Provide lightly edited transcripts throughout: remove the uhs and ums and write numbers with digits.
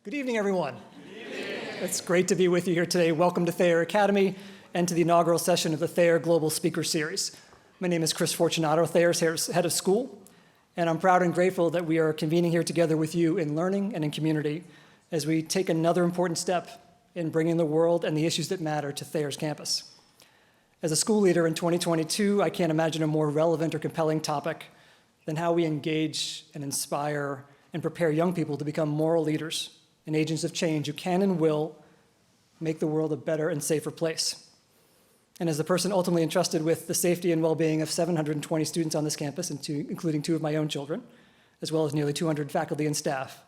Good evening, everyone. Good evening. It's great to be with you here today. Welcome to Thayer Academy and to the inaugural session of the Thayer Global Speaker Series. My name is Chris Fortunato, Thayer's head of school, and I'm proud and grateful that we are convening here together with you in learning and in community as we take another important step in bringing the world and the issues that matter to Thayer's campus. As a school leader in 2022, I can't imagine a more relevant or compelling topic than how we engage and inspire and prepare young people to become moral leaders and agents of change who can and will make the world a better and safer place. And as the person ultimately entrusted with the safety and well-being of 720 students on this campus, including two of my own children, as well as nearly 200 faculty and staff,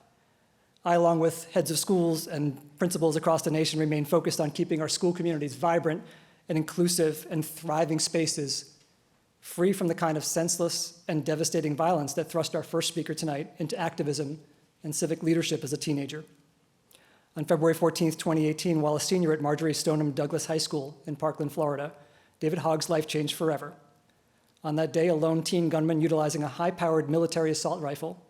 I, along with heads of schools and principals across the nation, remain focused on keeping our school communities vibrant and inclusive and thriving spaces, free from the kind of senseless and devastating violence that thrust our first speaker tonight into activism and civic leadership as a teenager. On February 14, 2018, while a senior at Marjorie Stoneman Douglas High School in Parkland, Florida, David Hogg's life changed forever. On that day, a lone teen gunman utilizing a high-powered military assault rifle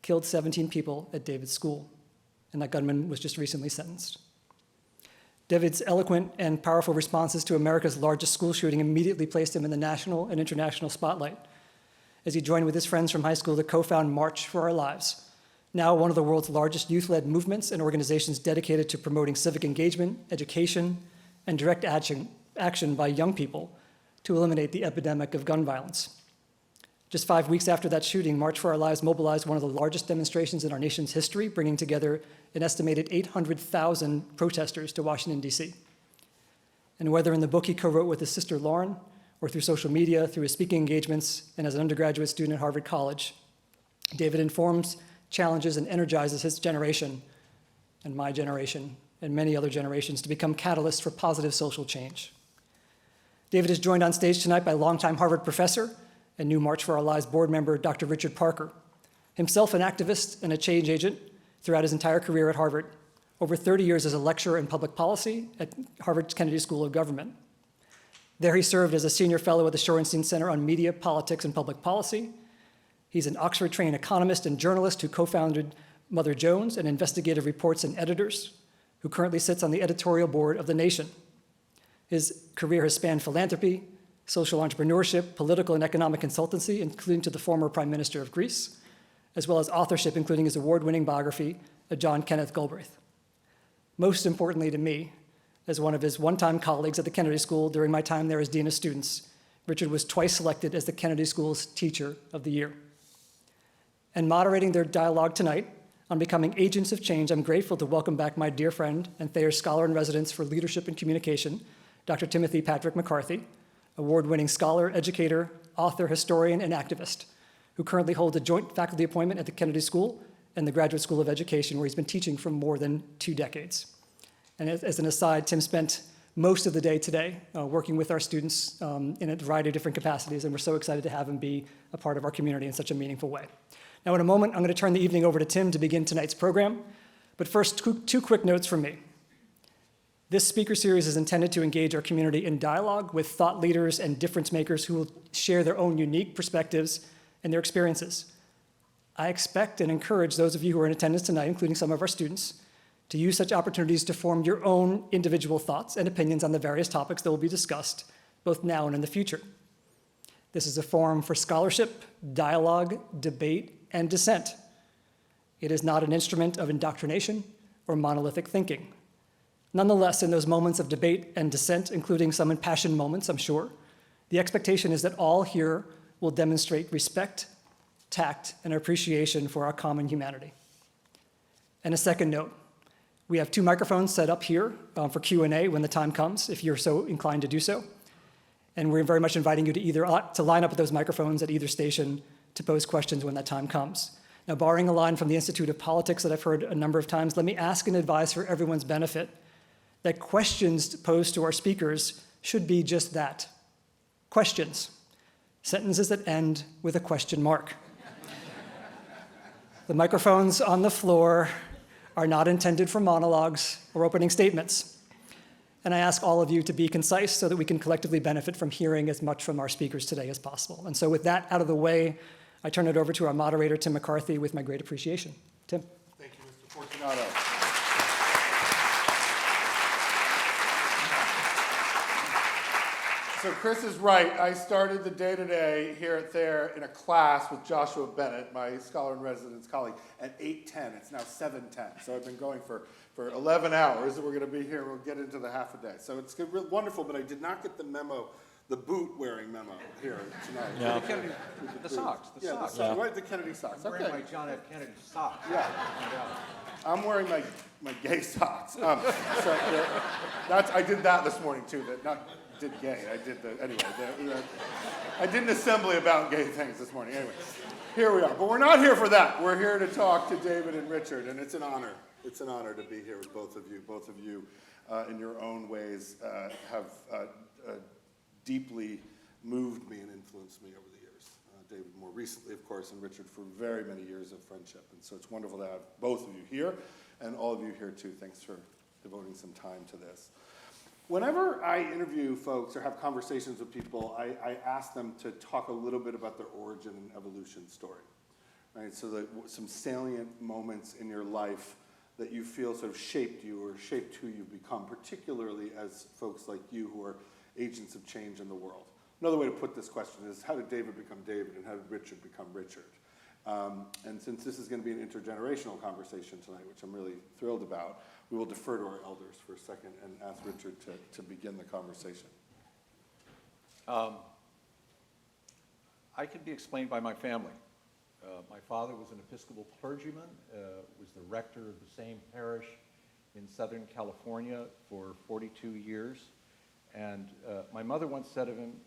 killed 17 people at David's school, and that gunman was just recently sentenced. David's eloquent and powerful responses to America's largest school shooting immediately placed him in the national and international spotlight as he joined with his friends from high school to co-found March for Our Lives, now one of the world's largest youth-led movements and organizations dedicated to promoting civic engagement, education, and direct action by young people to eliminate the epidemic of gun violence. Just 5 weeks after that shooting, March for Our Lives mobilized one of the largest demonstrations in our nation's history, bringing together an estimated 800,000 protesters to Washington, D.C. And whether in the book he co-wrote with his sister Lauren, or through social media, through his speaking engagements, and as an undergraduate student at Harvard College, David informs, challenges, and energizes his generation, and my generation, and many other generations to become catalysts for positive social change. David is joined on stage tonight by longtime Harvard professor and new March for Our Lives board member, Dr. Richard Parker, himself an activist and a change agent throughout his entire career at Harvard, over 30 years as a lecturer in public policy at Harvard's Kennedy School of Government. There he served as a senior fellow at the Shorenstein Center on Media, Politics, and Public Policy. He's an Oxford-trained economist and journalist who co-founded Mother Jones and Investigative Reports and Editors, who currently sits on the editorial board of The Nation. His career has spanned philanthropy, social entrepreneurship, political and economic consultancy, including to the former Prime Minister of Greece, as well as authorship, including his award-winning biography of John Kenneth Galbraith. Most importantly to me, as one of his one-time colleagues at the Kennedy School during my time there as Dean of Students, Richard was twice selected as the Kennedy School's Teacher of the Year. And moderating their dialogue tonight on becoming agents of change, I'm grateful to welcome back my dear friend and Thayer Scholar in Residence for Leadership and Communication, Dr. Timothy Patrick McCarthy, award-winning scholar, educator, author, historian, and activist, who currently holds a joint faculty appointment at the Kennedy School and the Graduate School of Education, where he's been teaching for more than 2 decades. And as an aside, Tim spent most of the day today working with our students in a variety of different capacities, and we're so excited to have him be a part of our community in such a meaningful way. Now, in a moment, I'm going to turn the evening over to Tim to begin tonight's program, but first, two quick notes from me. This speaker series is intended to engage our community in dialogue with thought leaders and difference makers who will share their own unique perspectives and their experiences. I expect and encourage those of you who are in attendance tonight, including some of our students, to use such opportunities to form your own individual thoughts and opinions on the various topics that will be discussed, both now and in the future. This is a forum for scholarship, dialogue, debate, and dissent. It is not an instrument of indoctrination or monolithic thinking. Nonetheless, in those moments of debate and dissent, including some impassioned moments, I'm sure, the expectation is that all here will demonstrate respect, tact, and appreciation for our common humanity. And a second note, we have 2 microphones set up here for Q&A when the time comes, if you're so inclined to do so. And we're very much inviting you to line up with those microphones at either station to pose questions when that time comes. Now, borrowing a line from the Institute of Politics that I've heard a number of times, let me ask and advise for everyone's benefit that questions posed to our speakers should be just that, questions, sentences that end with a question mark. The microphones on the floor are not intended for monologues or opening statements. And I ask all of you to be concise so that we can collectively benefit from hearing as much from our speakers today as possible. And so with that out of the way, I turn it over to our moderator, Tim McCarthy, with my great appreciation. Tim. Thank you, Mr. Fortunato. So Chris is right. I started the day-to-day here at Thayer in a class with Joshua Bennett, my scholar-in-residence colleague, at 8:10. It's now 7:10. So I've been going for 11 hours, and we're going to be here. We'll get into the half a day. So it's wonderful, but I did not get the memo, the boot-wearing memo here tonight. Yeah. The socks. The socks. Yeah. Right, the Kennedy socks. I'm Okay. wearing my John F. Kennedy socks. Yeah. I'm wearing my gay socks. I did that this morning too. Did gay. I did I did an assembly about gay things this morning. Anyway, here we are. But we're not here for that. We're here to talk to David and Richard, and it's an honor. It's an honor to be here with both of you. Both of you, in your own ways, have deeply moved me and influenced me over the years. David more recently, of course, and Richard for very many years of friendship. And so it's wonderful to have both of you here, and all of you here too. Thanks for devoting some time to this. Whenever I interview folks or have conversations with people, I ask them to talk a little bit about their origin and evolution story, right? So some salient moments in your life that you feel sort of shaped you or shaped who you've become, particularly as folks like you who are agents of change in the world. Another way to put this question is, how did David become David and how did Richard become Richard? And since this is going to be an intergenerational conversation tonight, which I'm really thrilled about, we will defer to our elders for a second and ask Richard to begin the conversation. I can be explained by my family. My father was an Episcopal clergyman, was the rector of the same parish in Southern California for 42 years. And my mother once said of him,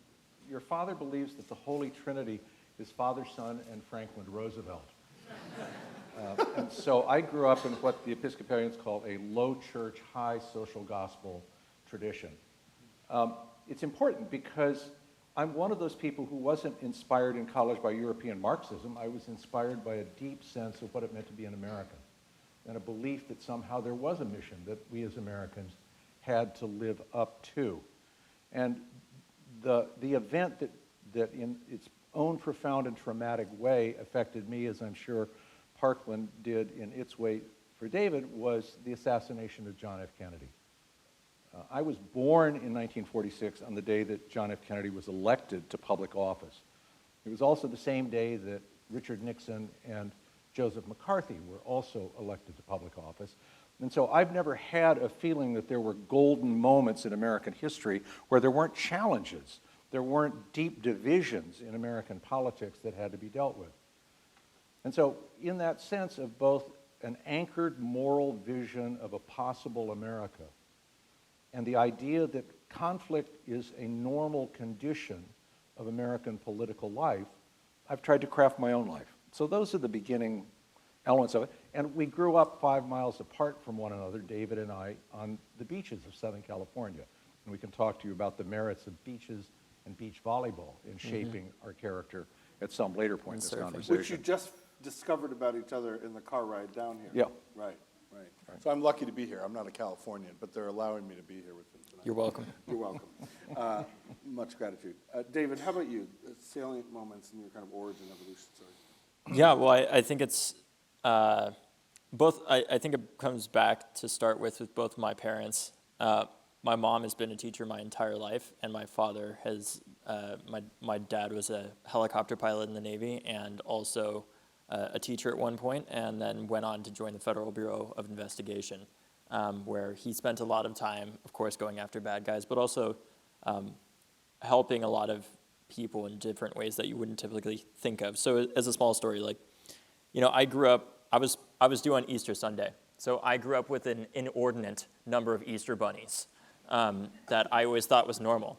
"Your father believes that the Holy Trinity is Father, Son, and Franklin Roosevelt." And so I grew up in what the Episcopalians call a low church, high social gospel tradition. It's important because I'm one of those people who wasn't inspired in college by European Marxism. I was inspired by a deep sense of what it meant to be an American and a belief that somehow there was a mission that we as Americans had to live up to. And the event that in its own profound and traumatic way affected me, as I'm sure Parkland did in its way for David, was the assassination of John F. Kennedy. I was born in 1946 on the day that John F. Kennedy was elected to public office. It was also the same day that Richard Nixon and Joseph McCarthy were also elected to public office. And so I've never had a feeling that there were golden moments in American history where there weren't challenges, there weren't deep divisions in American politics that had to be dealt with. And so in that sense of both an anchored moral vision of a possible America and the idea that conflict is a normal condition of American political life, I've tried to craft my own life. So those are the beginning elements of it. And we grew up 5 miles apart from one another, David and I, on the beaches of Southern California. And we can talk to you about the merits of beaches and beach volleyball in shaping our character at some later point in this conversation. Which you just discovered about each other in the car ride down here. Yeah. Right. So I'm lucky to be here. I'm not a Californian, but they're allowing me to be here with them tonight. You're welcome. You're welcome. Much gratitude. David, how about you? Salient moments in your kind of origin evolution story. Yeah, well, I think it's both. I think it comes back to start with both my parents. My mom has been a teacher my entire life, and my father has. My dad was a helicopter pilot in the Navy and also a teacher at one point, and then went on to join the Federal Bureau of Investigation, where he spent a lot of time, of course, going after bad guys, but also helping a lot of people in different ways that you wouldn't typically think of. So as a small story, I grew up, I was due on Easter Sunday. So I grew up with an inordinate number of Easter bunnies that I always thought was normal.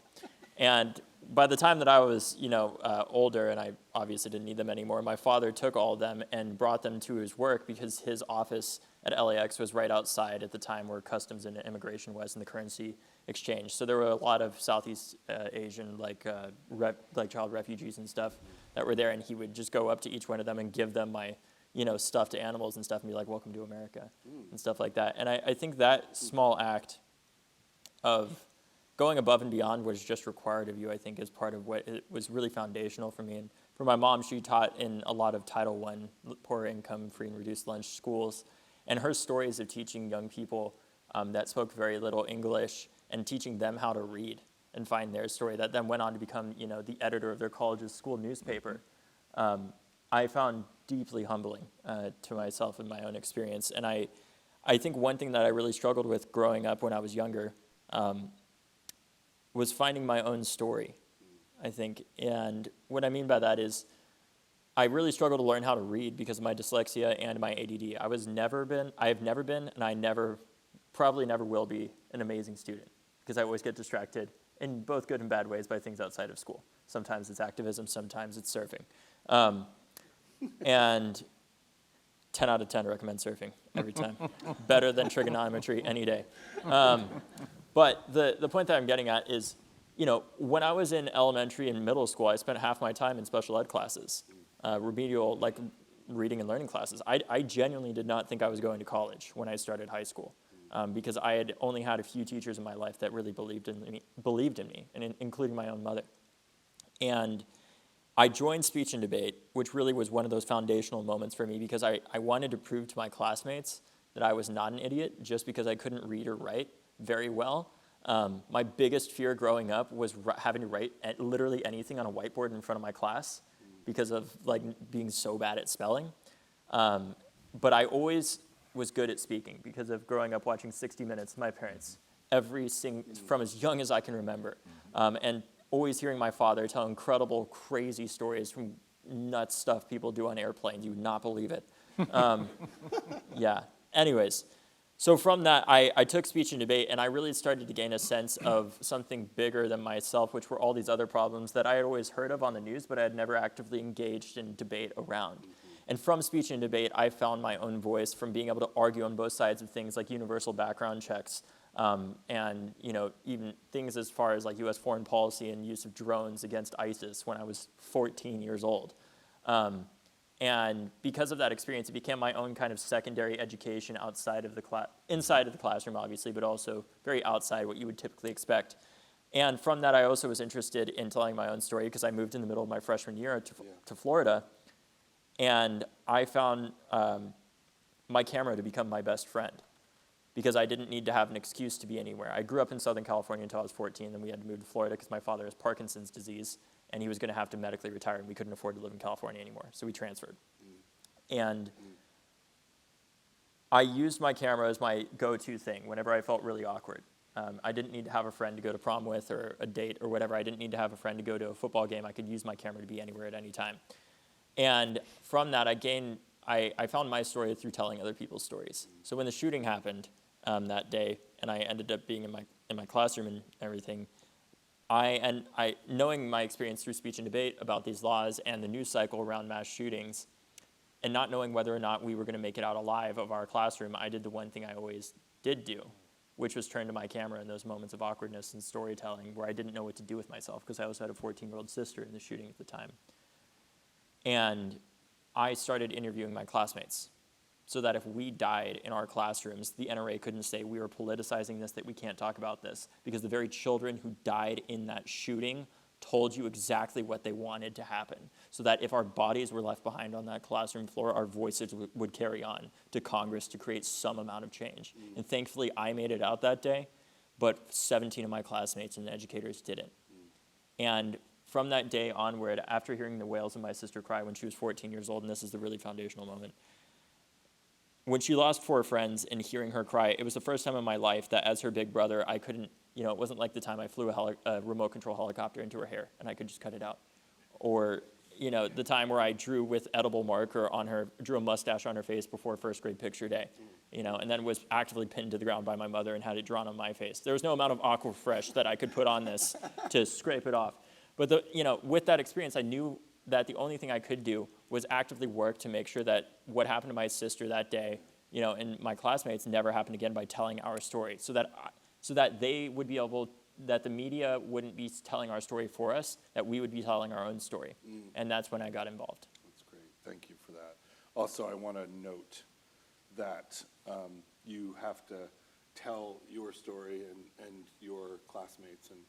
And by the time that I was, older, and I obviously didn't need them anymore, my father took all of them and brought them to his work because his office at LAX was right outside at the time where customs and immigration was and the currency exchange. So there were a lot of Southeast Asian, like child refugees and stuff that were there, and he would just go up to each one of them and give them my, stuffed animals and stuff and be like, "Welcome to America," and stuff like that. And I think that small act of going above and beyond what is just required of you, I think, is part of what it was really foundational for me. And for my mom, she taught in a lot of Title I, poor income, free and reduced lunch schools. And her stories of teaching young people that spoke very little English and teaching them how to read and find their story that then went on to become, the editor of their college's school newspaper, I found deeply humbling to myself and my own experience. And I think one thing that I really struggled with growing up when I was younger was finding my own story, I think. And what I mean by that is I really struggled to learn how to read because of my dyslexia and my ADD. I have never been, and I probably never will be an amazing student because I always get distracted in both good and bad ways by things outside of school. Sometimes it's activism, sometimes it's surfing. And 10 out of 10 recommend surfing every time. Better than trigonometry any day. But the point that I'm getting at is, when I was in elementary and middle school, I spent half my time in special ed classes, remedial, like reading and learning classes. I genuinely did not think I was going to college when I started high school because I had only had a few teachers in my life that really believed in me, and including my own mother. And I joined speech and debate, which really was one of those foundational moments for me because I wanted to prove to my classmates that I was not an idiot just because I couldn't read or write very well. My biggest fear growing up was having to write literally anything on a whiteboard in front of my class because of being so bad at spelling. But I always was good at speaking because of growing up watching 60 Minutes with my parents, from as young as I can remember. And always hearing my father tell incredible, crazy stories from nuts stuff people do on airplanes. You would not believe it. Yeah. Anyways, so from that, I took speech and debate, and I really started to gain a sense of something bigger than myself, which were all these other problems that I had always heard of on the news, but I had never actively engaged in debate around. And from speech and debate, I found my own voice from being able to argue on both sides of things like universal background checks, and even things as far as U.S. foreign policy and use of drones against ISIS when I was 14 years old. And because of that experience, it became my own kind of secondary education inside of the classroom, obviously, but also very outside what you would typically expect. And from that, I also was interested in telling my own story because I moved in the middle of my freshman year to Florida, and I found my camera to become my best friend, because I didn't need to have an excuse to be anywhere. I grew up in Southern California until I was 14, then we had to move to Florida because my father has Parkinson's disease, and he was going to have to medically retire, and we couldn't afford to live in California anymore, so we transferred. And I used my camera as my go-to thing whenever I felt really awkward. I didn't need to have a friend to go to prom with or a date or whatever. I didn't need to have a friend to go to a football game. I could use my camera to be anywhere at any time. And from that, I found my story through telling other people's stories. So when the shooting happened that day, and I ended up being in my classroom and everything, knowing my experience through speech and debate about these laws and the news cycle around mass shootings, and not knowing whether or not we were going to make it out alive of our classroom, I did the one thing I always did do, which was turn to my camera in those moments of awkwardness and storytelling where I didn't know what to do with myself because I also had a 14-year-old sister in the shooting at the time. And I started interviewing my classmates so that if we died in our classrooms, the NRA couldn't say we were politicizing this, that we can't talk about this, because the very children who died in that shooting told you exactly what they wanted to happen, so that if our bodies were left behind on that classroom floor, our voices would carry on to Congress to create some amount of change. And thankfully, I made it out that day, but 17 of my classmates and educators didn't. And from that day onward, after hearing the wails of my sister cry when she was 14 years old, and this is the really foundational moment, when she lost 4 friends and hearing her cry, it was the first time in my life that as her big brother, I couldn't, it wasn't like the time I flew a remote control helicopter into her hair and I could just cut it out. Or, the time where I drew with edible marker on her, drew a mustache on her face before first grade picture day, and then was actively pinned to the ground by my mother and had it drawn on my face. There was no amount of Aquafresh that I could put on this to scrape it off. But with that experience, I knew that the only thing I could do was actively work to make sure that what happened to my sister that day, and my classmates never happened again by telling our story, so that they would be able, that the media wouldn't be telling our story for us, that we would be telling our own story. And that's when I got involved. That's great. Thank you for that. Also, I want to note that you have to tell your story and your classmates and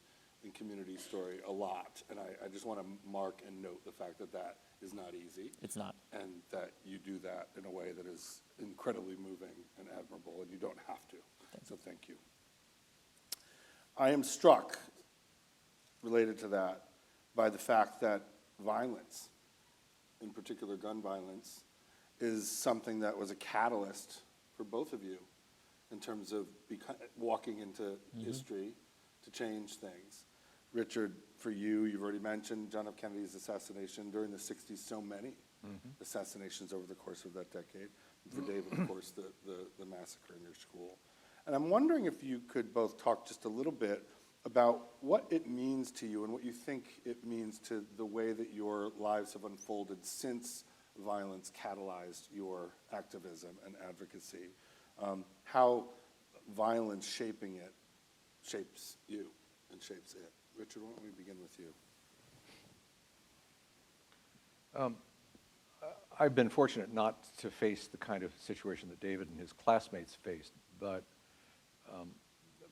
community story a lot, and I just want to mark and note the fact that is not easy. It's not. And that you do that in a way that is incredibly moving and admirable, and you don't have to. So thank you. I am struck related to that by the fact that violence, in particular gun violence, is something that was a catalyst for both of you in terms of walking into history to change things. Richard, for you, you've already mentioned John F. Kennedy's assassination during the 60s, so many assassinations over the course of that decade. For David, of course, the massacre in your school. And I'm wondering if you could both talk just a little bit about what it means to you and what you think it means to the way that your lives have unfolded since violence catalyzed your activism and advocacy. How violence shaping it shapes you and shapes it. Richard, why don't we begin with you? I've been fortunate not to face the kind of situation that David and his classmates faced, but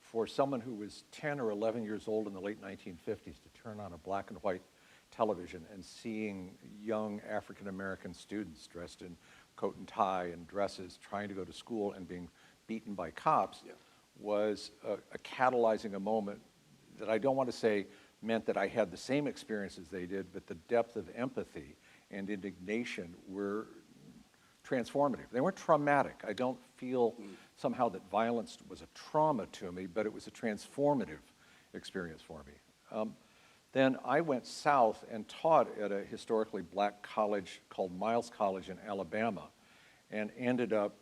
for someone who was 10 or 11 years old in the late 1950s to turn on a black and white television and seeing young African-American students dressed in coat and tie and dresses trying to go to school and being beaten by cops was a catalyzing a moment that I don't want to say meant that I had the same experience as they did, but the depth of empathy and indignation were transformative. They weren't traumatic. I don't feel somehow that violence was a trauma to me, but it was a transformative experience for me. Then I went south and taught at a historically black college called Miles College in Alabama, and ended up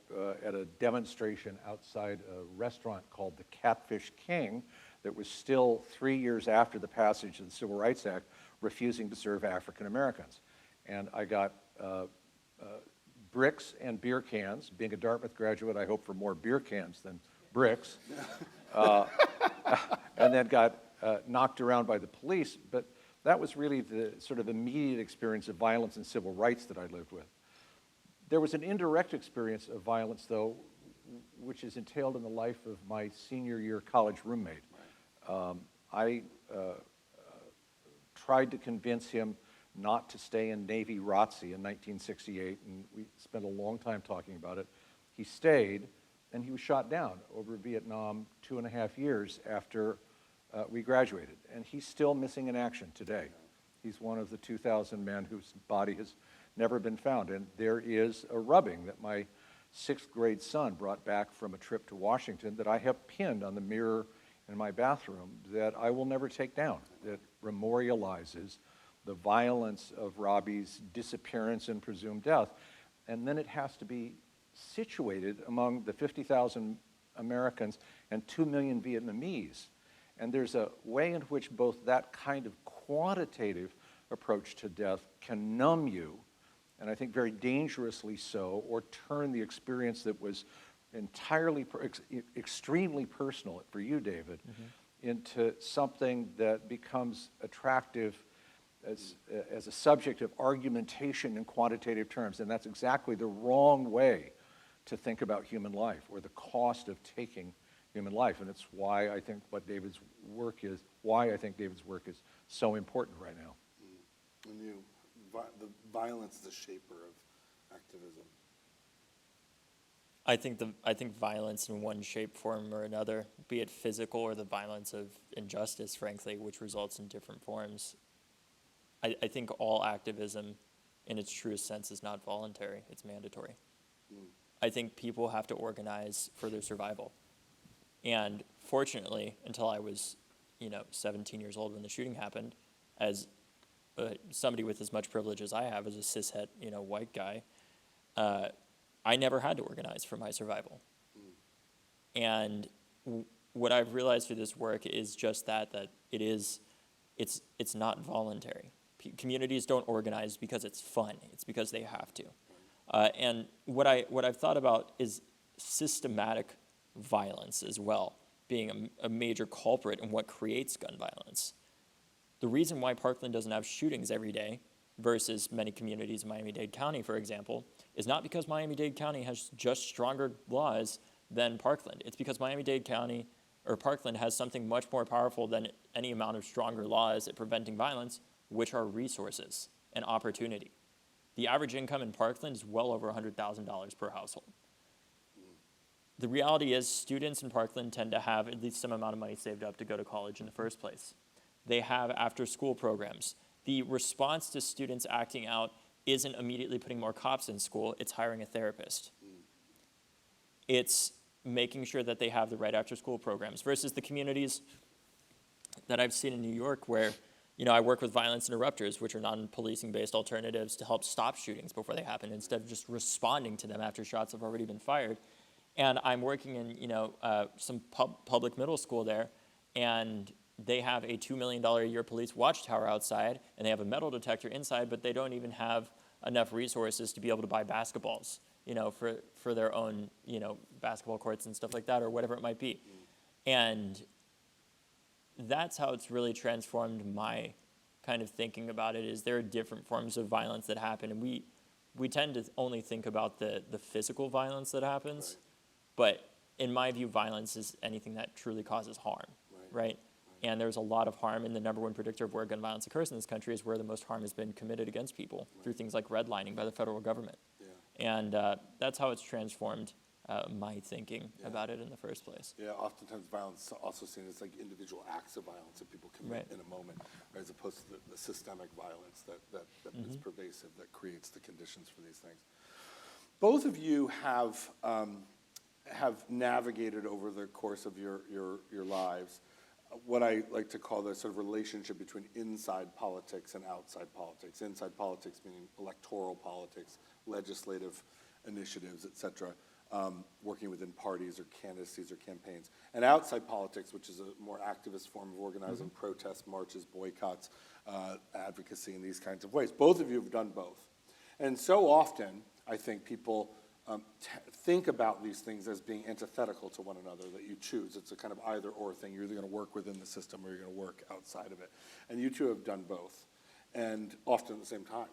at a demonstration outside a restaurant called the Catfish King that was still 3 years after the passage of the Civil Rights Act refusing to serve African Americans. And I got bricks and beer cans. Being a Dartmouth graduate, I hope for more beer cans than bricks. And then got knocked around by the police. But that was really the sort of immediate experience of violence and civil rights that I lived with. There was an indirect experience of violence, though, which is entailed in the life of my senior year college roommate. I tried to convince him not to stay in Navy ROTC in 1968, and we spent a long time talking about it. He stayed, and he was shot down over Vietnam 2.5 years after we graduated, and he's still missing in action today. He's one of the 2,000 men whose body has never been found, and there is a rubbing that my 6th grade son brought back from a trip to Washington that I have pinned on the mirror in my bathroom that I will never take down, that memorializes the violence of Robbie's disappearance and presumed death. And then it has to be situated among the 50,000 Americans and 2 million Vietnamese. And there's a way in which both that kind of quantitative approach to death can numb you, and I think very dangerously so, or turn the experience that was entirely, extremely personal for you, David, into something that becomes attractive as a subject of argumentation in quantitative terms. And that's exactly the wrong way to think about human life, or the cost of taking human life. And it's why I think David's work is so important right now. And the violence is a shaper of activism. I think violence in one shape, form, or another, be it physical or the violence of injustice, frankly, which results in different forms. I think all activism, in its truest sense, is not voluntary; it's mandatory. I think people have to organize for their survival. And fortunately, until I was, 17 years old when the shooting happened, as somebody with as much privilege as I have as a cishet, white guy, I never had to organize for my survival. And what I've realized through this work is just that it's not voluntary. Communities don't organize because it's fun. It's because they have to. And what I've thought about is systematic violence as well, being a major culprit in what creates gun violence. The reason why Parkland doesn't have shootings every day versus many communities in Miami-Dade County, for example, is not because Miami-Dade County has just stronger laws than Parkland. It's because Miami-Dade County or Parkland has something much more powerful than any amount of stronger laws at preventing violence, which are resources and opportunity. The average income in Parkland is well over $100,000 per household. The reality is students in Parkland tend to have at least some amount of money saved up to go to college in the first place. They have after-school programs. The response to students acting out isn't immediately putting more cops in school, it's hiring a therapist. It's making sure that they have the right after-school programs versus the communities that I've seen in New York where, I work with violence interrupters, which are non-policing-based alternatives to help stop shootings before they happen instead of just responding to them after shots have already been fired. And I'm working in, some public middle school there, and they have a $2 million a year police watchtower outside, and they have a metal detector inside, but they don't even have enough resources to be able to buy basketballs, for their own, basketball courts and stuff like that, or whatever it might be. And that's how it's really transformed my kind of thinking about it, is there are different forms of violence that happen, and we tend to only think about the physical violence that happens, but in my view, violence is anything that truly causes harm, right? And there's a lot of harm, and the number one predictor of where gun violence occurs in this country is where the most harm has been committed against people through things like redlining by the federal government. And that's how it's transformed my thinking about it in the first place. Yeah, oftentimes violence is also seen as like individual acts of violence that people commit in a moment, as opposed to the systemic violence that is pervasive, that creates the conditions for these things. Both of you have navigated over the course of your lives what I like to call the sort of relationship between inside politics and outside politics. Inside politics meaning electoral politics, legislative initiatives, et cetera, working within parties or candidacies or campaigns. And outside politics, which is a more activist form of organizing, protests, marches, boycotts, advocacy in these kinds of ways. Both of you have done both. And so often, I think people think about these things as being antithetical to one another, that you choose. It's a kind of either or thing. You're either going to work within the system or you're going to work outside of it. And you two have done both, and often at the same time.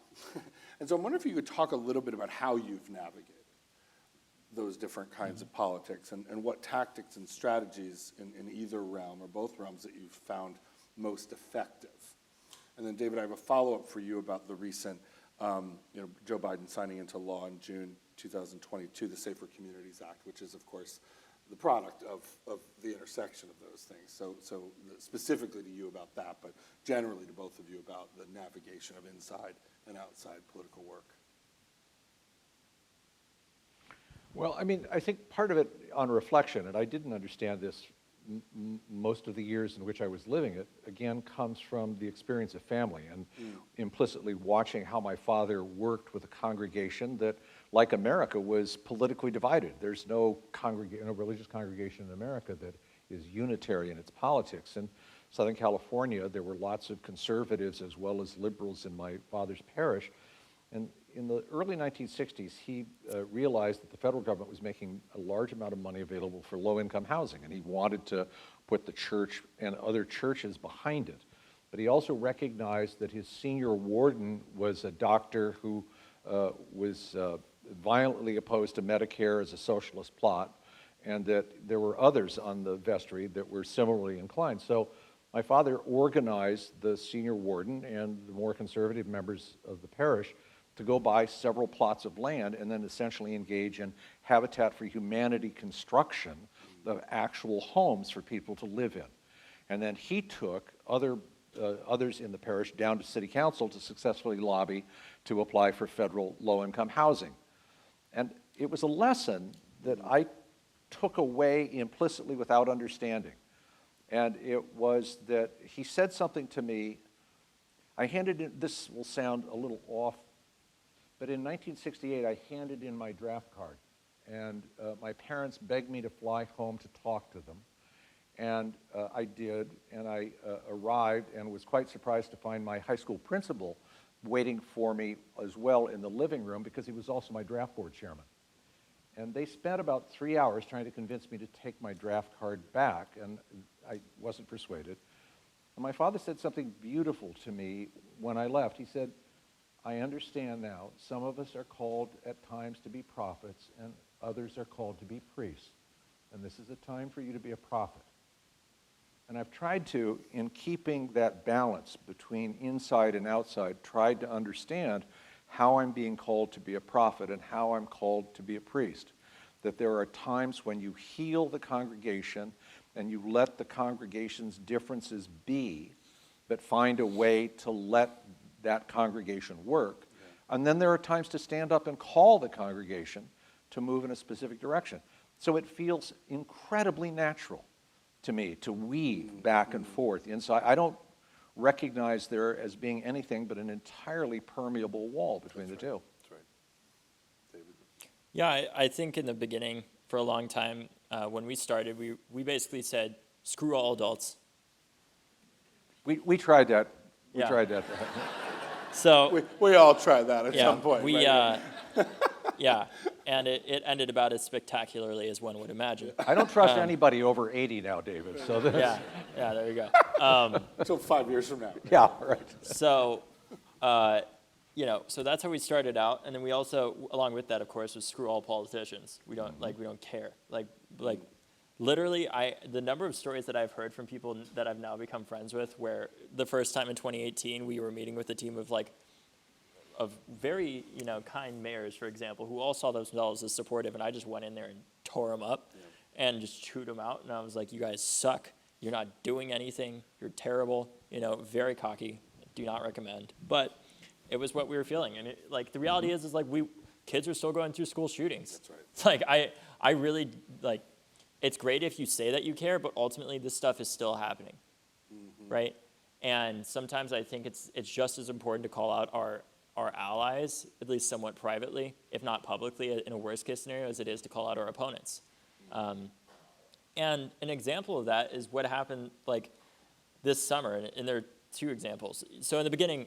And so I'm wondering if you could talk a little bit about how you've navigated those different kinds of politics and what tactics and strategies in either realm or both realms that you've found most effective. And then David, I have a follow-up for you about the recent Joe Biden signing into law in June 2022, the Safer Communities Act, which is, of course, the product of the intersection of those things. So specifically to you about that, but generally to both of you about the navigation of inside and outside political work. Well, I mean, I think part of it on reflection, and I didn't understand this most of the years in which I was living it, again, comes from the experience of family and implicitly watching how my father worked with a congregation that, like America, was politically divided. There's no religious congregation in America that is unitary in its politics. In Southern California, there were lots of conservatives as well as liberals in my father's parish. And in the early 1960s, he realized that the federal government was making a large amount of money available for low-income housing, and he wanted to put the church and other churches behind it. But he also recognized that his senior warden was a doctor who was violently opposed to Medicare as a socialist plot, and that there were others on the vestry that were similarly inclined. So my father organized the senior warden and the more conservative members of the parish to go buy several plots of land and then essentially engage in Habitat for Humanity construction of actual homes for people to live in. And then he took others in the parish down to city council to successfully lobby to apply for federal low-income housing. And it was a lesson that I took away implicitly without understanding. And it was that he said something to me. I handed in, this will sound a little off, but in 1968, I handed in my draft card. And my parents begged me to fly home to talk to them. And I did, and I arrived and was quite surprised to find my high school principal waiting for me as well in the living room because he was also my draft board chairman. And they spent about 3 hours trying to convince me to take my draft card back, and I wasn't persuaded. And my father said something beautiful to me when I left. He said, I understand now, some of us are called at times to be prophets, and others are called to be priests. And this is a time for you to be a prophet. And I've tried to, in keeping that balance between inside and outside, tried to understand how I'm being called to be a prophet and how I'm called to be a priest. That there are times when you heal the congregation and you let the congregation's differences be, but find a way to let that congregation work. And then there are times to stand up and call the congregation to move in a specific direction. So it feels incredibly natural to me to weave back and forth inside. I don't recognize there as being anything but an entirely permeable wall between the two. That's right. David? Yeah, I think in the beginning, for a long time, when we started, we basically said, screw all adults. We tried that. We Yeah. tried that. So We all tried that at yeah, some point, we right? yeah, and it ended about as spectacularly as one would imagine. I don't trust anybody over 80 now, David. So Yeah, there you go. Until 5 years from now. yeah, right. So, so that's how we started out, and then we also, along with that, of course, was screw all politicians. We don't we don't care. Like literally, the number of stories that I've heard from people that I've now become friends with, where the first time in 2018 we were meeting with a team of very kind mayors, for example, who all saw themselves as supportive, and I just went in there and tore them up, and just chewed them out, and I was like, you guys suck. You're not doing anything. You're terrible. Very cocky. Do not recommend. But it was what we were feeling, and the reality is kids are still going through school shootings. That's right. It's I really it's great if you say that you care, but ultimately this stuff is still happening, right? And sometimes I think it's just as important to call out our allies, at least somewhat privately, if not publicly, in a worst case scenario, as it is to call out our opponents. And an example of that is what happened this summer, and there are two examples. So in the beginning,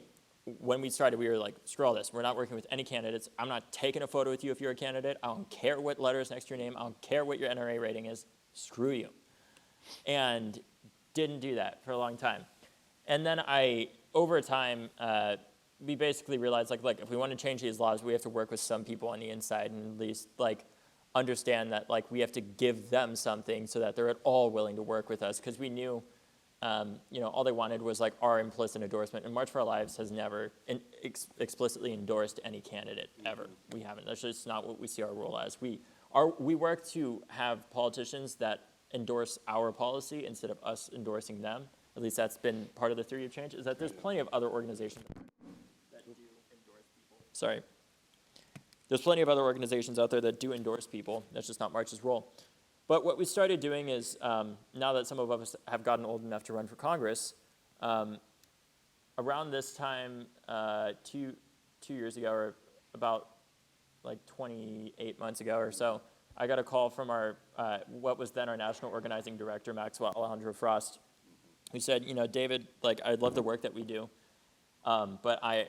when we started, we were like, screw all this. We're not working with any candidates. I'm not taking a photo with you if you're a candidate. I don't care what letter is next to your name. I don't care what your NRA rating is. Screw you. And didn't do that for a long time. And then over time, we basically realized, look, if we want to change these laws, we have to work with some people on the inside and at least, understand that, we have to give them something so that they're at all willing to work with us, because we knew all they wanted was our implicit endorsement, and March for Our Lives has never explicitly endorsed any candidate ever. We haven't. That's just not what we see our role as. We work to have politicians that endorse our policy instead of us endorsing them. At least that's been part of the theory of change. Is that there's plenty of other organizations that do endorse people. Sorry. There's plenty of other organizations out there that do endorse people. That's just not March's role. But what we started doing is, now that some of us have gotten old enough to run for Congress, around this time, 2 years ago, or about 28 months ago or so, I got a call from what was then our national organizing director, Maxwell Alejandro Frost, who said, David, I love the work that we do, but I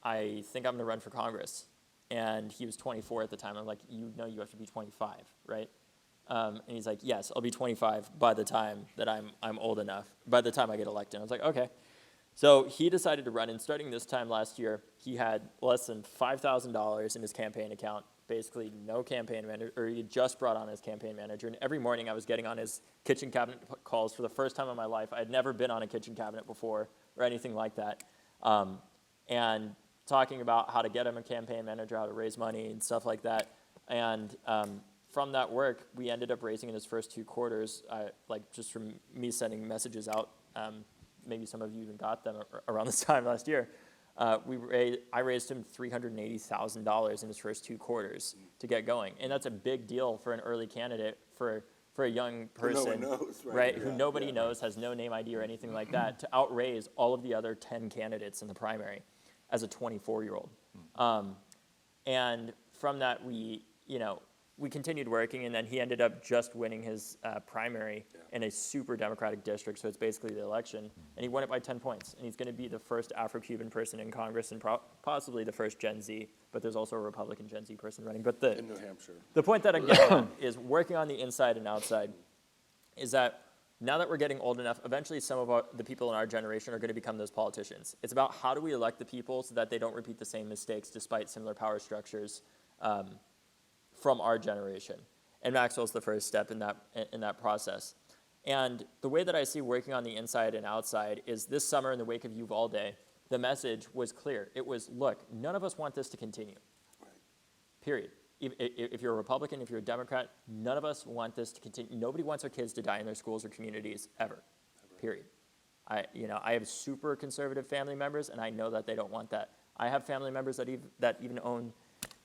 think I'm going to run for Congress. And he was 24 at the time. I'm like, you have to be 25, right? And he's like, yes, I'll be 25 by the time that I'm old enough, by the time I get elected. I was like, okay. So he decided to run, and starting this time last year, he had less than $5,000 in his campaign account, basically no campaign manager, or he just brought on his campaign manager, and every morning I was getting on his kitchen cabinet calls for the first time in my life. I had never been on a kitchen cabinet before or anything like that, and talking about how to get him a campaign manager, how to raise money and stuff like that. And from that work, we ended up raising in his first 2 quarters, just from me sending messages out, maybe some of you even got them around this time last year, I raised him $380,000 in his first 2 quarters to get going. And that's a big deal for an early candidate, for a young person, no one knows, right? who nobody knows, has no name ID or anything like that, to outraise all of the other 10 candidates in the primary as a 24-year-old. And from that, we continued working, and then he ended up just winning his primary in a super Democratic district, so it's basically the election, and he won it by 10 points. And he's going to be the first Afro-Cuban person in Congress, and possibly the first Gen Z, but there's also a Republican Gen Z person running. But In New Hampshire. the point that I'm getting at is working on the inside and outside is that now that we're getting old enough, eventually some of the people in our generation are going to become those politicians. It's about how do we elect the people so that they don't repeat the same mistakes despite similar power structures from our generation. And Maxwell's the first step in that process. And the way that I see working on the inside and outside is this summer in the wake of Uvalde, the message was clear. It was, look, none of us want this to continue, period. If you're a Republican, if you're a Democrat, none of us want this to continue. Nobody wants our kids to die in their schools or communities ever. Period. I have super conservative family members, and I know that they don't want that. I have family members that even own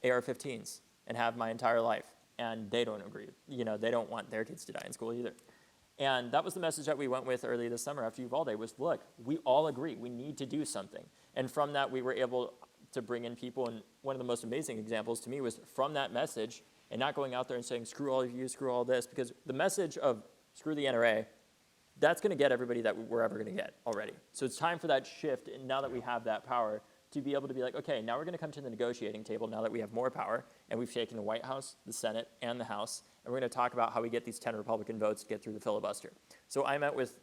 AR-15s and have my entire life, and they don't agree. They don't want their kids to die in school either. And that was the message that we went with early this summer after Uvalde was, look, we all agree we need to do something. And from that, we were able to bring in people, and one of the most amazing examples to me was from that message, and not going out there and saying, screw all of you, screw all this, because the message of screw the NRA, that's going to get everybody that we're ever going to get already. So it's time for that shift, and now that we have that power, to be able to be like, okay, now we're going to come to the negotiating table now that we have more power, and we've taken the White House, the Senate, and the House, and we're going to talk about how we get these 10 Republican votes to get through the filibuster. So I met with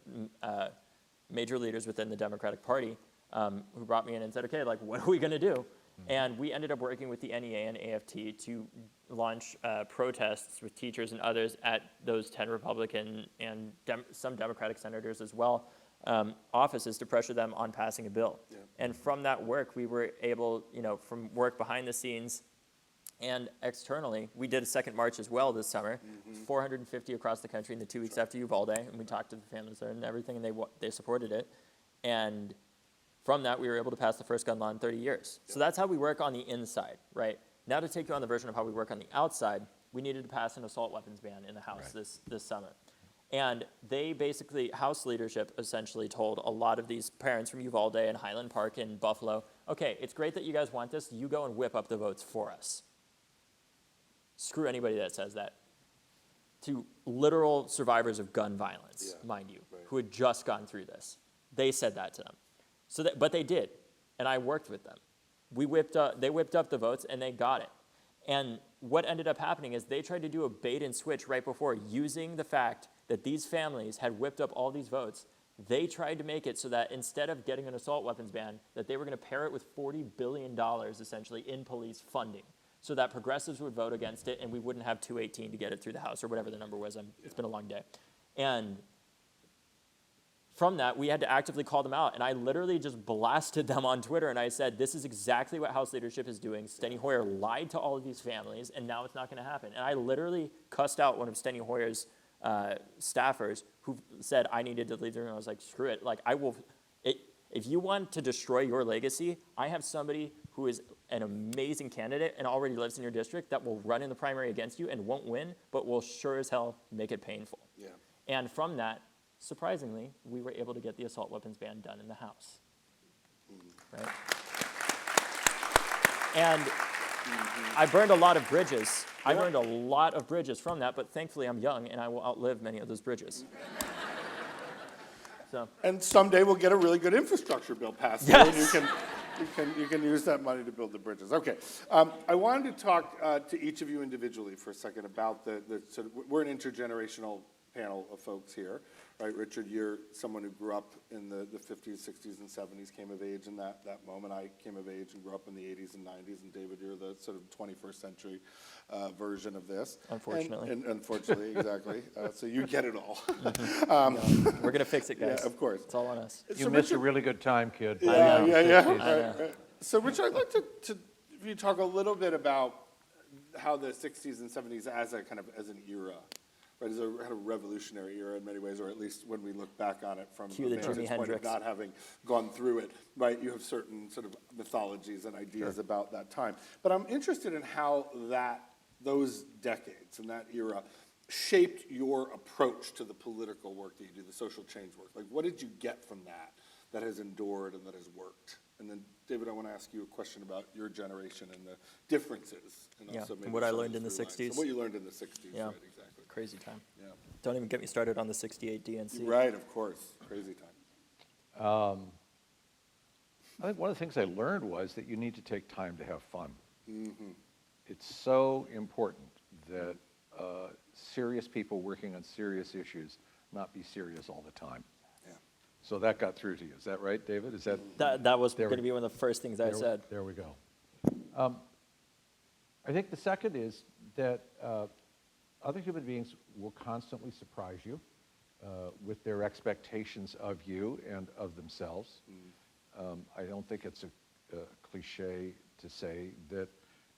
major leaders within the Democratic Party who brought me in and said, okay, like, what are we going to do? And we ended up working with the NEA and AFT to launch protests with teachers and others at those 10 Republican and some Democratic senators as well, offices to pressure them on passing a bill. Yeah. And from that work, we were able, from work behind the scenes and externally, we did a second march as well this summer, 450 across the country in the 2 weeks after Uvalde, and we talked to the families there and everything, and they supported it. And from that, we were able to pass the first gun law in 30 years. So that's how we work on the inside, right? Now to take you on the version of how we work on the outside, we needed to pass an assault weapons ban in the House this summer. And they basically, House leadership essentially told a lot of these parents from Uvalde and Highland Park and Buffalo, okay, it's great that you guys want this, you go and whip up the votes for us. Screw anybody that says that. To literal survivors of gun violence, mind you, who had just gone through this. They said that to them. But they did, and I worked with them. They whipped up the votes, and they got it. And what ended up happening is they tried to do a bait and switch right before, using the fact that these families had whipped up all these votes. They tried to make it so that instead of getting an assault weapons ban, that they were going to pair it with $40 billion, essentially, in police funding, so that progressives would vote against it, and we wouldn't have 218 to get it through the House, or whatever the number was. It's been a long day. And from that, we had to actively call them out, and I literally just blasted them on Twitter, and I said, this is exactly what House leadership is doing. Steny Hoyer lied to all of these families, and now it's not going to happen. And I literally cussed out one of Steny Hoyer's staffers who said I needed to leave the room. I was like, screw it. Like, if you want to destroy your legacy, I have somebody who is an amazing candidate and already lives in your district that will run in the primary against you and won't win, but will sure as hell make it painful. Yeah. And from that, surprisingly, we were able to get the assault weapons ban done in the House, right? And I burned a lot of bridges. I burned a lot of bridges from that, but thankfully I'm young and I will outlive many of those bridges. So. And someday we'll get a really good infrastructure bill passed. Yes. And you can use that money to build the bridges. Okay. I wanted to talk to each of you individually for a second about we're an intergenerational panel of folks here, right? Richard, you're someone who grew up in the 50s, 60s, and 70s, came of age in that moment. I came of age and grew up in the 80s and 90s, and David, you're the sort of 21st century version of this. Unfortunately. And unfortunately, exactly. So you get it all. We're going to fix it, guys. Yeah, of course. It's all on us. You missed a really good time, kid. Yeah. Right. So Richard, I'd like to if you talk a little bit about how the 60s and 70s as an era, right, as a kind of revolutionary era in many ways, or at least when we look back on it from the vantage point of not having gone through it, right? You have certain sort of mythologies and ideas about that time. But I'm interested in how those decades and that era shaped your approach to the political work that you do, the social change work. Like, what did you get from that has endured and that has worked? And then, David, I want to ask you a question about your generation and the differences. And also maybe what I learned in the 60s. So what you learned in the 60s, yeah. Right, exactly. Crazy time. Yeah. Don't even get me started on the 68 DNC. Right, of course. Crazy time. I think one of the things I learned was that you need to take time to have fun. Mm-hmm. It's so important that serious people working on serious issues not be serious all the time. Yeah. So that got through to you. Is that right, David? Is that was going to be one of the first things I said. There we go. I think the second is that other human beings will constantly surprise you with their expectations of you and of themselves. I don't think it's a cliche to say that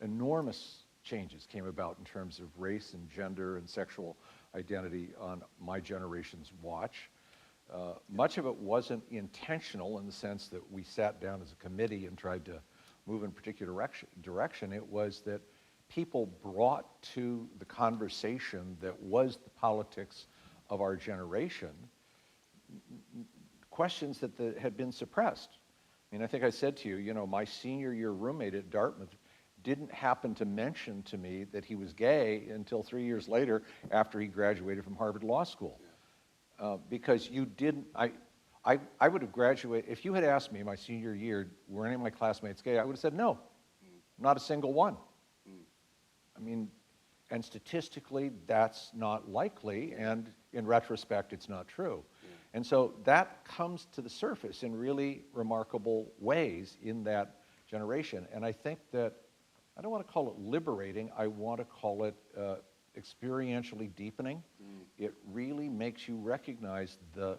enormous changes came about in terms of race and gender and sexual identity on my generation's watch. Much of it wasn't intentional in the sense that we sat down as a committee and tried to move in a particular direction. It was that people brought to the conversation that was the politics of our generation questions that had been suppressed. I mean, I think I said to you, you know, my senior year roommate at Dartmouth didn't happen to mention to me that he was gay until 3 years later after he graduated from Harvard Law School. Because you didn't, I would have graduated, if you had asked me my senior year, were any of my classmates gay, I would have said no, not a single one. I mean, and statistically, that's not likely, and in retrospect, it's not true. And so that comes to the surface in really remarkable ways in that generation. And I think that, I don't want to call it liberating, I want to call it experientially deepening. It really makes you recognize the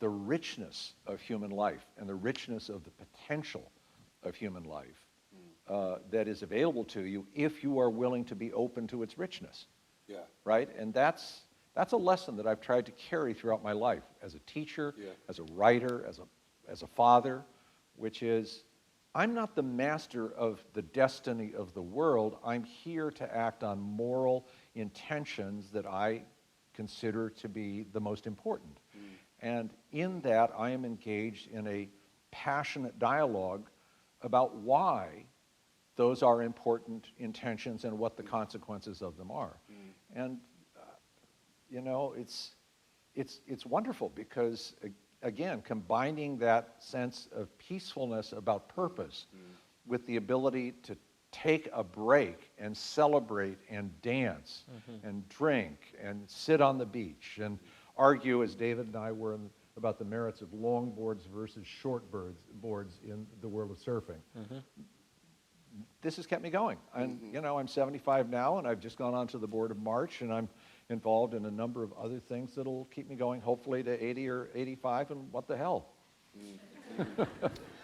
richness of human life and the richness of the potential of human life that is available to you if you are willing to be open to its richness. Yeah. Right? And that's a lesson that I've tried to carry throughout my life as a teacher, as a writer, as a father, which is, I'm not the master of the destiny of the world. I'm here to act on moral intentions that I consider to be the most important. And in that, I am engaged in a passionate dialogue about why those are important intentions and what the consequences of them are. And you know, it's wonderful because, again, combining that sense of peacefulness about purpose with the ability to take a break and celebrate and dance and drink and sit on the beach and argue, as David and I were, about the merits of longboards versus shortboards in the world of surfing. This has kept me going. And, you know, I'm 75 now, and I've just gone on to the board of March, and I'm involved in a number of other things that'll keep me going, hopefully to 80 or 85, and what the hell.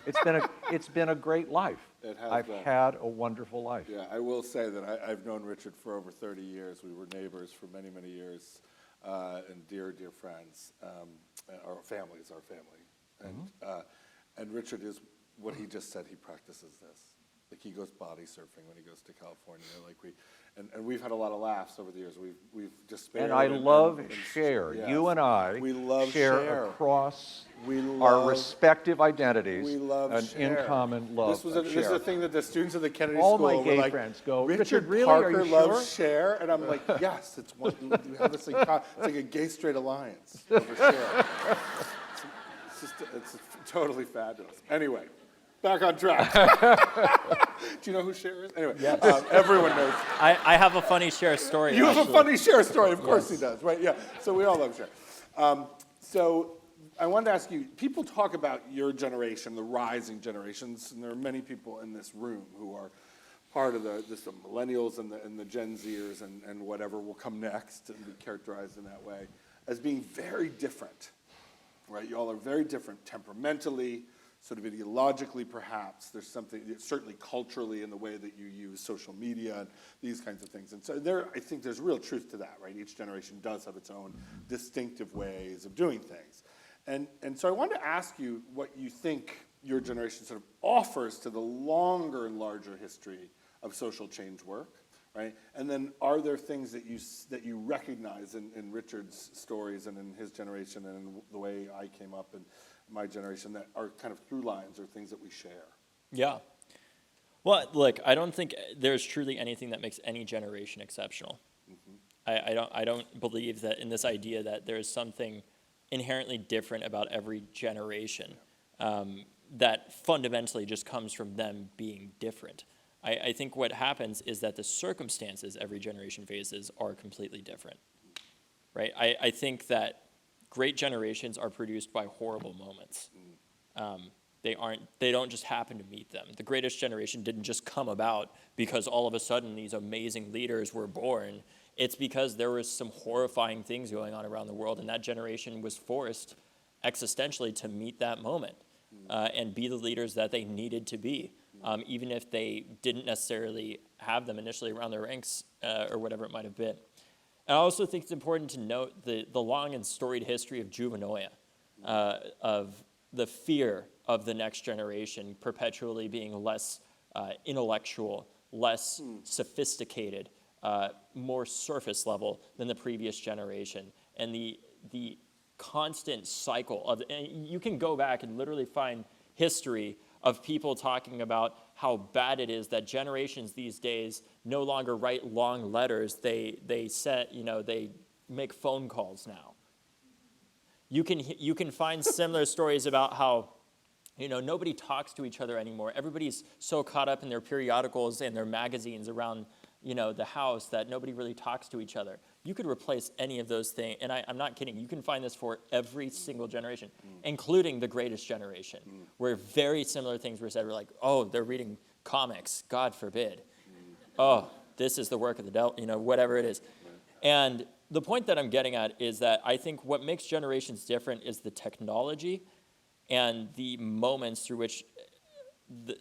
It's been a great life. It has I've been. had a wonderful life. Yeah, I will say that I've known Richard for over 30 years. We were neighbors for many, many years, and dear, dear friends. Our family is our family. And Richard is what he just said, he practices this. Like, he goes body surfing when he goes to California. Like, and we've had a lot of laughs over the years. We've despaired. And I love and share. yes. You and I We love share across We our love- respective identities We love an share. in common love This of is share. a thing that the students of the Kennedy All School my were gay like, friends go, Richard "Richard, really? Are Parker you loves sure?" share, and I'm like, yes, it's one. We have this it's like a gay straight alliance over share. It's totally fabulous. Anyway, back on track. Do you know who Cher is? Anyway, everyone knows. I have a funny share story. You have a actually. funny Cher story, of course he does, right? Yeah, so we all love Cher. So I wanted to ask you, people talk about your generation, the rising generations, and there are many people in this room who are part of the millennials and the Gen Zers and whatever will come next and be characterized in that way, as being very different, right? You all are very different temperamentally, sort of ideologically perhaps. There's something, certainly culturally, in the way that you use social media and these kinds of things. And so I think there's real truth to that, right? Each generation does have its own distinctive ways of doing things. And so I wanted to ask you what you think your generation sort of offers to the longer and larger history of social change work, right? And then are there things that you recognize in Richard's stories and in his generation and in the way I came up in my generation that are kind of through lines or things that we share? Yeah. Well, look, I don't think there's truly anything that makes any generation exceptional. I don't believe that in this idea that there is something inherently different about every generation that fundamentally just comes from them being different. I think what happens is that the circumstances every generation faces are completely different, right? I think that great generations are produced by horrible moments. They don't just happen to meet them. The greatest generation didn't just come about because all of a sudden these amazing leaders were born. It's because there was some horrifying things going on around the world, and that generation was forced existentially to meet that moment and be the leaders that they needed to be, even if they didn't necessarily have them initially around their ranks or whatever it might have been. And I also think it's important to note the long and storied history of juvenoia, of the fear of the next generation perpetually being less intellectual, less sophisticated, more surface level than the previous generation. And the constant cycle of, and you can go back and literally find history of people talking about how bad it is that generations these days no longer write long letters. They make phone calls now. You can find similar stories about how, nobody talks to each other anymore. Everybody's so caught up in their periodicals and their magazines around, the house that nobody really talks to each other. You could replace any of those things, and I'm not kidding. You can find this for every single generation, including the greatest generation, where very similar things were said. We're like, oh, they're reading comics, God forbid. Oh, this is the work of the devil, whatever it is. And the point that I'm getting at is that I think what makes generations different is the technology and the moments through which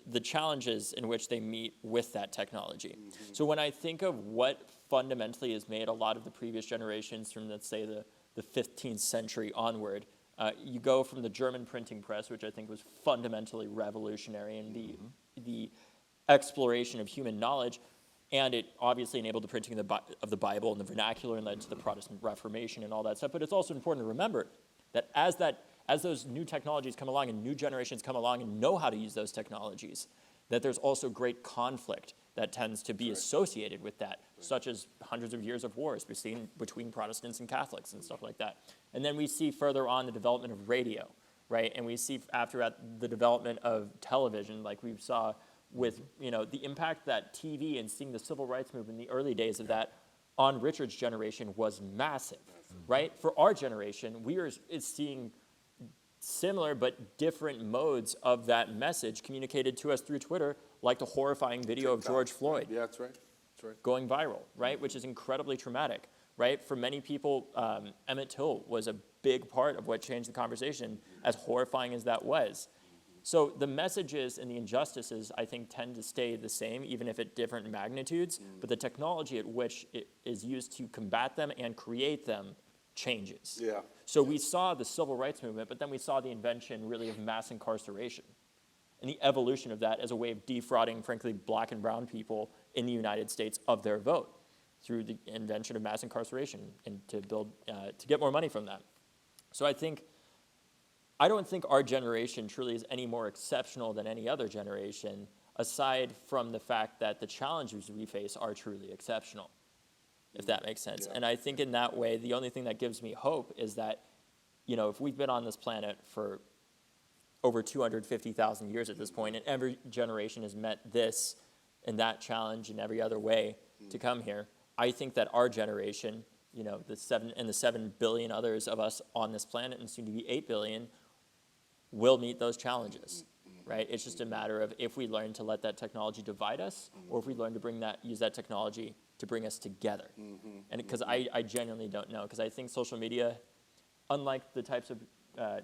the challenges in which they meet with that technology. So when I think of what fundamentally has made a lot of the previous generations from, let's say, the 15th century onward, you go from the German printing press, which I think was fundamentally revolutionary in the exploration of human knowledge, and it obviously enabled the printing of the Bible and the vernacular and led to the Protestant Reformation and all that stuff. But it's also important to remember that as those new technologies come along and new generations come along and know how to use those technologies, that there's also great conflict that tends to be associated with that, such as hundreds of years of wars between Protestants and Catholics and stuff like that. And then we see further on the development of radio, right? And we see after the development of television, like we saw with the impact that TV and seeing the civil rights movement in the early days of that on Richard's generation was massive, right? For our generation, we are seeing similar but different modes of that message communicated to us through Twitter, like the horrifying video of George Floyd. Yeah, that's right. That's right. Going viral, right? Which is incredibly traumatic, right? For many people, Emmett Till was a big part of what changed the conversation, as horrifying as that was. So the messages and the injustices, I think, tend to stay the same, even if at different magnitudes, but the technology at which it is used to combat them and create them changes. Yeah. So we saw the civil rights movement, but then we saw the invention, really, of mass incarceration and the evolution of that as a way of defrauding, frankly, black and brown people in the United States of their vote through the invention of mass incarceration and to get more money from that. So I don't think our generation truly is any more exceptional than any other generation, aside from the fact that the challenges we face are truly exceptional, if that makes sense. Yeah. And I think in that way, the only thing that gives me hope is that, if we've been on this planet for over 250,000 years at this point, and every generation has met this and that challenge in every other way to come here, I think that our generation, the 7 billion others of us on this planet, and soon to be 8 billion, will meet those challenges, right? It's just a matter of if we learn to let that technology divide us, or if we learn to use that technology to bring us together. And because I genuinely don't know, because I think social media, unlike the types of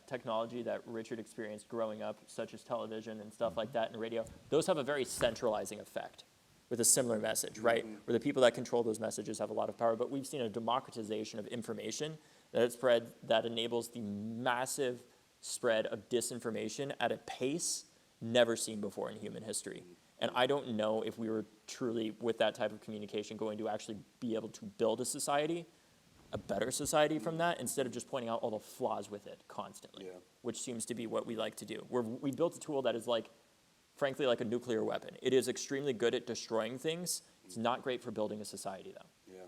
technology that Richard experienced growing up, such as television and stuff like that and radio, those have a very centralizing effect with a similar message, right? Where the people that control those messages have a lot of power, but we've seen a democratization of information that enables the massive spread of disinformation at a pace never seen before in human history. And I don't know if we were truly, with that type of communication, going to actually be able to build a better society from that, instead of just pointing out all the flaws with it constantly, which seems to be what we like to do. We built a tool that is frankly, like a nuclear weapon. It is extremely good at destroying things. It's not great for building a society, though. Yeah.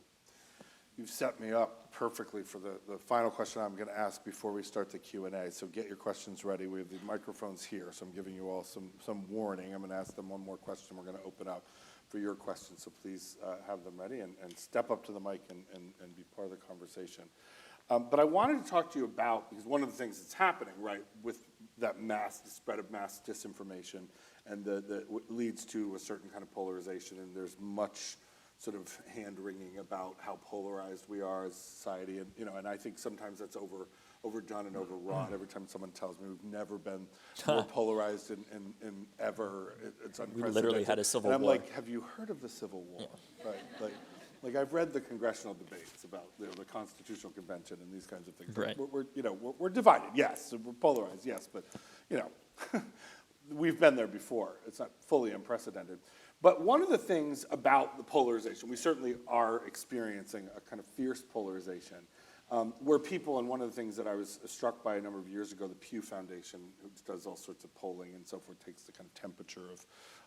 You've set me up perfectly for the final question I'm going to ask before we start the Q&A. So get your questions ready. We have the microphones here, so I'm giving you all some warning. I'm going to ask them one more question. We're going to open up for your questions, so please have them ready and step up to the mic and be part of the conversation. But I wanted to talk to you about, because one of the things that's happening, right, with that the spread of mass disinformation, and leads to a certain kind of polarization, and there's much sort of hand-wringing about how polarized we are as a society, and I think sometimes that's overdone and overwrought. Every time someone tells me we've never been more polarized in ever, it's unprecedented. We literally had a civil war. And I'm war. like, have you heard of the Civil War? Yeah. Right? Like, I've read the congressional debates about the Constitutional Convention and these kinds of things. Right. We're divided, yes, we're polarized, yes, but, we've been there before. It's not fully unprecedented. But one of the things about the polarization, we certainly are experiencing a kind of fierce polarization, where people, and one of the things that I was struck by a number of years ago, the Pew Foundation, which does all sorts of polling and so forth, takes the kind of temperature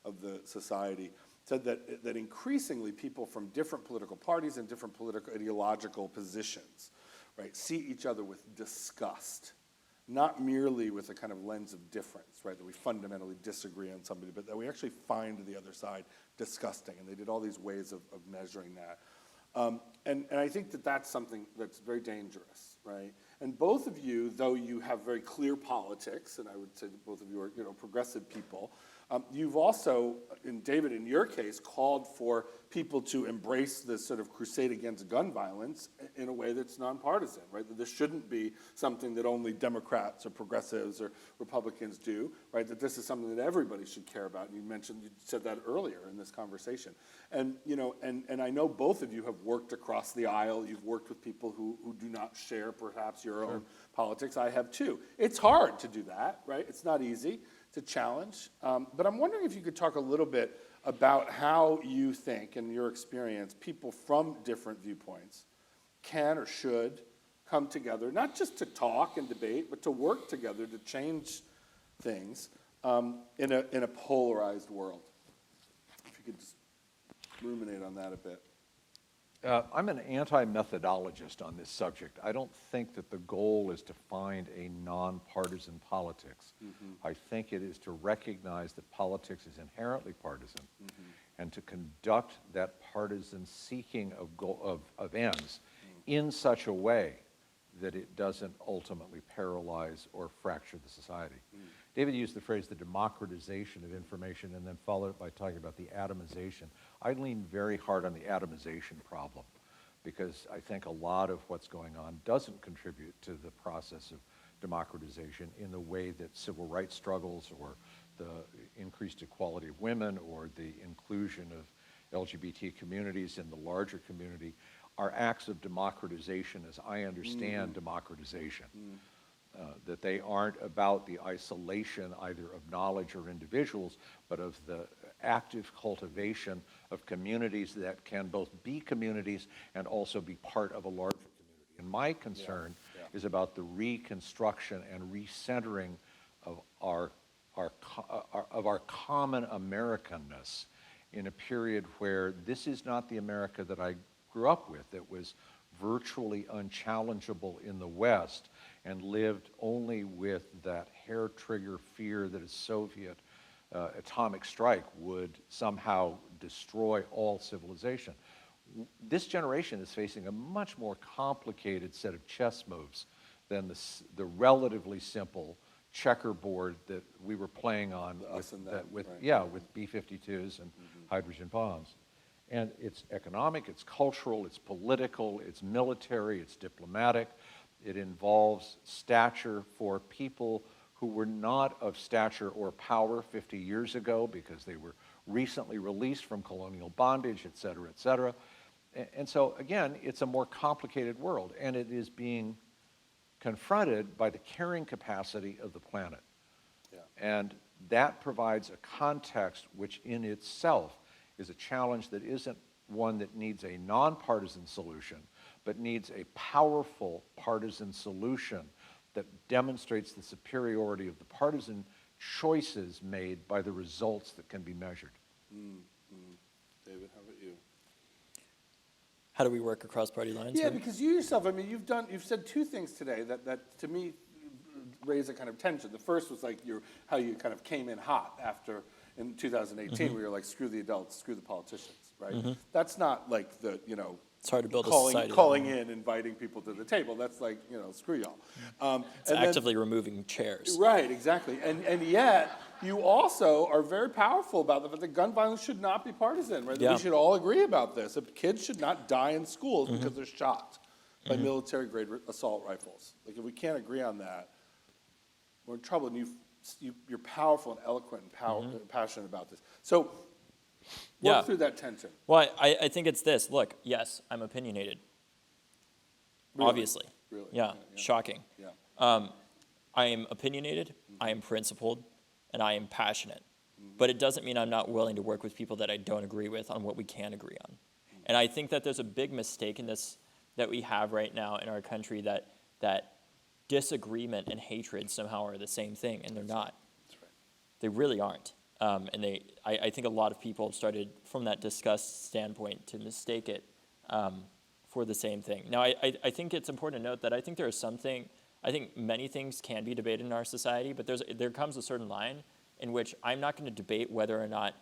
of the society, said that increasingly people from different political parties and different political ideological positions, right, see each other with disgust. Not merely with a kind of lens of difference, right, that we fundamentally disagree on somebody, but that we actually find the other side disgusting. And they did all these ways of measuring that. And I think that that's something that's very dangerous, right? And both of you, though you have very clear politics, and I would say that both of you are progressive people, you've also, David, in your case, called for people to embrace this sort of crusade against gun violence in a way that's nonpartisan, right? That this shouldn't be something that only Democrats or progressives or Republicans do, right? That this is something that everybody should care about. And you said that earlier in this conversation. And, and I know both of you have worked across the aisle. You've worked with people who do not share perhaps your own politics. I have too. It's hard to do that, right? It's not easy. It's a challenge. But I'm wondering if you could talk a little bit about how you think, in your experience, people from different viewpoints can or should come together, not just to talk and debate, but to work together to change things in a polarized world. If you could just ruminate on that a bit. I'm an anti-methodologist on this subject. I don't think that the goal is to find a nonpartisan politics. I think it is to recognize that politics is inherently partisan and to conduct that partisan seeking of ends in such a way that it doesn't ultimately paralyze or fracture the society. David used the phrase the democratization of information and then followed it by talking about the atomization. I lean very hard on the atomization problem because I think a lot of what's going on doesn't contribute to the process of democratization in the way that civil rights struggles or the increased equality of women or the inclusion of LGBT communities in the larger community are acts of democratization as I understand democratization. That they aren't about the isolation either of knowledge or individuals, but of the active cultivation of communities that can both be communities and also be part of a larger community. And my concern is about the reconstruction and recentering of our common Americanness in a period where this is not the America that I grew up with. It was virtually unchallengeable in the West and lived only with that hair trigger fear that a Soviet atomic strike would somehow destroy all civilization. This generation is facing a much more complicated set of chess moves than the relatively simple checkerboard that we were playing on with B-52s and hydrogen bombs. And it's economic, it's cultural, it's political, it's military, it's diplomatic. It involves stature for people who were not of stature or power 50 years ago because they were recently released from colonial bondage, et cetera, et cetera. And so, again, it's a more complicated world, and it is being confronted by the carrying capacity of the planet. Yeah. And that provides a context which in itself is a challenge that isn't one that needs a nonpartisan solution, but needs a powerful partisan solution that demonstrates the superiority of the partisan choices made by the results that can be measured. David, how about you? How do we work across party lines? Yeah, because you yourself, I mean, you've said two things today that to me raise a kind of tension. The first was like how you kind of came in hot after in 2018, where you're like, screw the adults, screw the politicians, right? That's not like it's hard to build a society. Calling in, inviting people to the table. That's like, screw y'all. It's actively removing chairs. Right, exactly. And yet, you also are very powerful about the fact that gun violence should not be partisan, right? Yeah. We should all agree about this. Kids should not die in schools because they're shot by military-grade assault rifles. Like, if we can't agree on that, we're in trouble. And you're powerful and eloquent and passionate about this. So Yeah. Walk through that tension. Well, I think it's this. Look, yes, I'm opinionated. Really? Obviously. Really? Yeah, shocking. Yeah. I am opinionated, I am principled, and I am passionate. But it doesn't mean I'm not willing to work with people that I don't agree with on what we can agree on. And I think that there's a big mistake in this that we have right now in our country, that disagreement and hatred somehow are the same thing, and they're not. That's right. They really aren't. I think a lot of people have started from that disgust standpoint to mistake it for the same thing. Now, I think it's important to note that I think I think many things can be debated in our society, but there comes a certain line in which I'm not going to debate whether or not,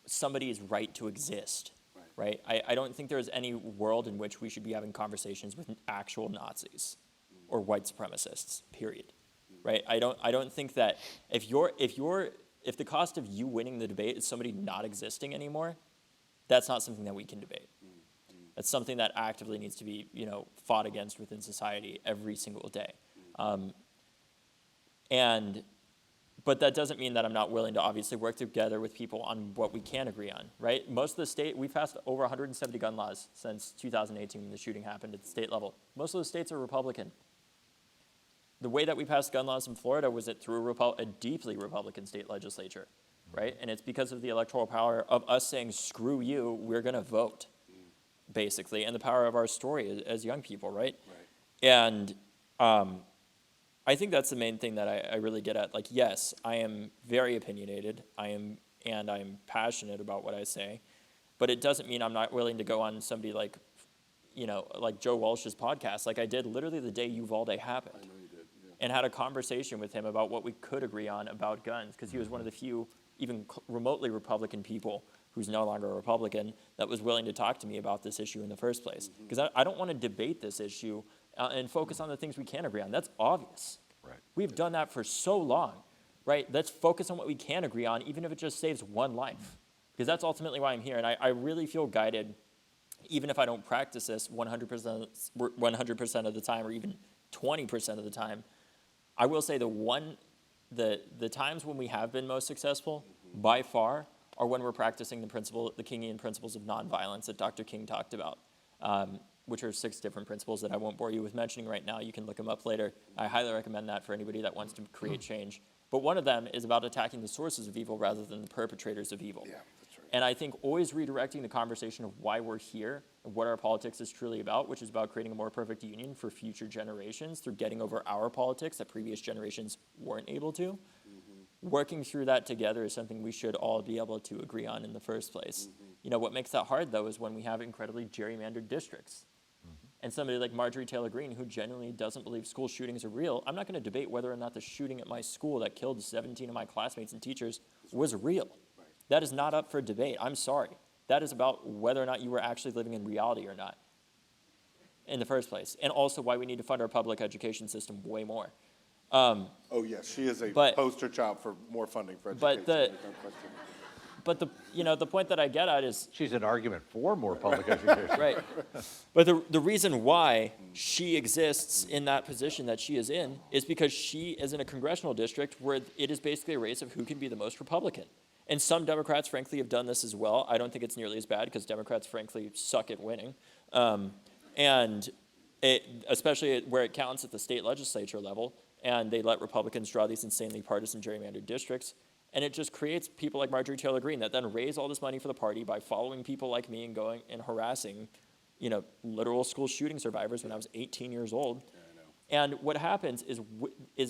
somebody is right to exist, right? I don't think there's any world in which we should be having conversations with actual Nazis or white supremacists, period, right? I don't think that if the cost of you winning the debate is somebody not existing anymore, that's not something that we can debate. That's something that actively needs to be, fought against within society every single day. But that doesn't mean that I'm not willing to obviously work together with people on what we can agree on, right? Most of the we've passed over 170 gun laws since 2018 when the shooting happened at the state level. Most of the states are Republican. The way that we passed gun laws in Florida was through a deeply Republican state legislature, right? And it's because of the electoral power of us saying, screw you, we're going to vote, basically, and the power of our story as young people, right? And I think that's the main thing that I really get at. Like, yes, I am very opinionated. I'm passionate about what I say, but it doesn't mean I'm not willing to go on somebody like Joe Walsh's podcast, like I did literally the day Uvalde happened. I know you did, yeah. And had a conversation with him about what we could agree on about guns, because he was one of the few even remotely Republican people who's no longer a Republican that was willing to talk to me about this issue in the first place. Because I don't want to debate this issue and focus on the things we can agree on. That's obvious. Right. We've done that for so long, right? Let's focus on what we can agree on, even if it just saves one life. Because that's ultimately why I'm here. And I really feel guided, even if I don't practice this 100% of the time, or even 20% of the time. I will say the times when we have been most successful, by far, are when we're practicing the Kingian principles of nonviolence that Dr. King talked about, which are 6 different principles that I won't bore you with mentioning right now. You can look them up later. I highly recommend that for anybody that wants to create change. But one of them is about attacking the sources of evil rather than the perpetrators of evil. Yeah, that's right. And I think always redirecting the conversation of why we're here and what our politics is truly about, which is about creating a more perfect union for future generations through getting over our politics that previous generations weren't able to. Working through that together is something we should all be able to agree on in the first place. What makes that hard, though, is when we have incredibly gerrymandered districts. And somebody like Marjorie Taylor Greene, who genuinely doesn't believe school shootings are real, I'm not going to debate whether or not the shooting at my school that killed 17 of my classmates and teachers was real. Right. That is not up for debate. I'm sorry. That is about whether or not you were actually living in reality or not in the first place. And also why we need to fund our public education system way more. Oh, yes, she is a poster child for more funding for education. There's no question. But the point that I get at is, She's an argument for more public education. right. But the reason why she exists in that position that she is in is because she is in a congressional district where it is basically a race of who can be the most Republican. And some Democrats, frankly, have done this as well. I don't think it's nearly as bad because Democrats, frankly, suck at winning. Especially where it counts at the state legislature level, and they let Republicans draw these insanely partisan gerrymandered districts. And it just creates people like Marjorie Taylor Greene that then raise all this money for the party by following people like me and going and harassing, literal school shooting survivors when I was 18 years old. Yeah, I know. And what happens is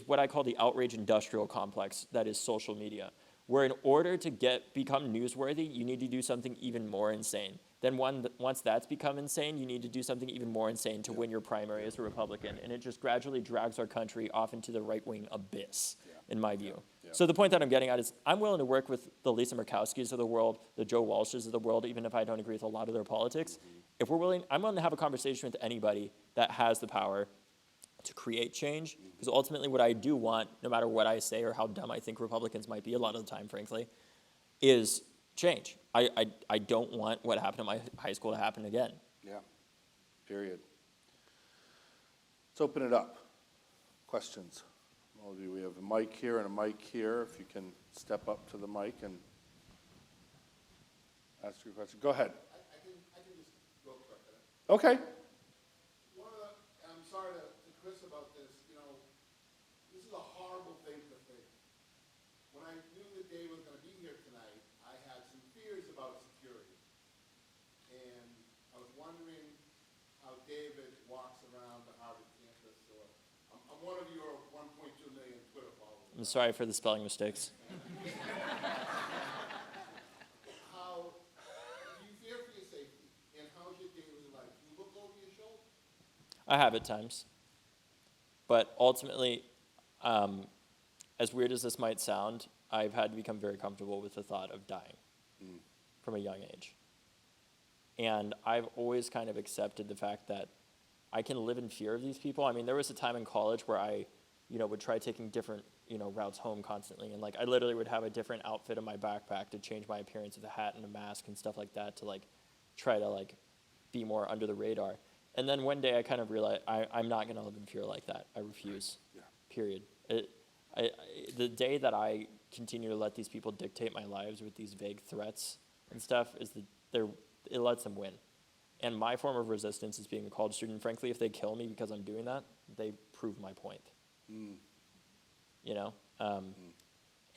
what I call the outrage industrial complex that is social media, where in order to become newsworthy, you need to do something even more insane. Then once that's become insane, you need to do something even more insane to win your primary as a Republican. And it just gradually drags our country off into the right-wing abyss, in my view. Yeah. So the point that I'm getting at is I'm willing to work with the Lisa Murkowskis of the world, the Joe Walshes of the world, even if I don't agree with a lot of their politics. I'm willing to have a conversation with anybody that has the power to create change, because ultimately what I do want, no matter what I say or how dumb I think Republicans might be a lot of the time, frankly, is change. I don't want what happened at my high school to happen again. Yeah, period. Let's open it up. Questions? All of you, we have a mic here and a mic here. If you can step up to the mic and ask you a question. Go ahead. I can just go quick. Okay. I'm sorry to Chris about this, this is a horrible thing to think. When I knew that Dave was gonna be here tonight, I had some fears about security. And I was wondering how David walks around the Harvard campus, or, I'm one of your 1.2 million Twitter followers. I'm sorry for the spelling mistakes. How, do you fear for your safety? And how's your daily life? Do you look over your shoulder? I have at times. But ultimately, as weird as this might sound, I've had to become very comfortable with the thought of dying from a young age. And I've always kind of accepted the fact that I can live in fear of these people. I mean, there was a time in college where I, would try taking different, routes home constantly. And, I literally would have a different outfit in my backpack to change my appearance with a hat and a mask and stuff like that to, try to, be more under the radar. And then one day I kind of realized I'm not going to live in fear like that. I refuse, period. The day that I continue to let these people dictate my lives with these vague threats and stuff it lets them win. And my form of resistance is being a college student. Frankly, if they kill me because I'm doing that, they prove my point.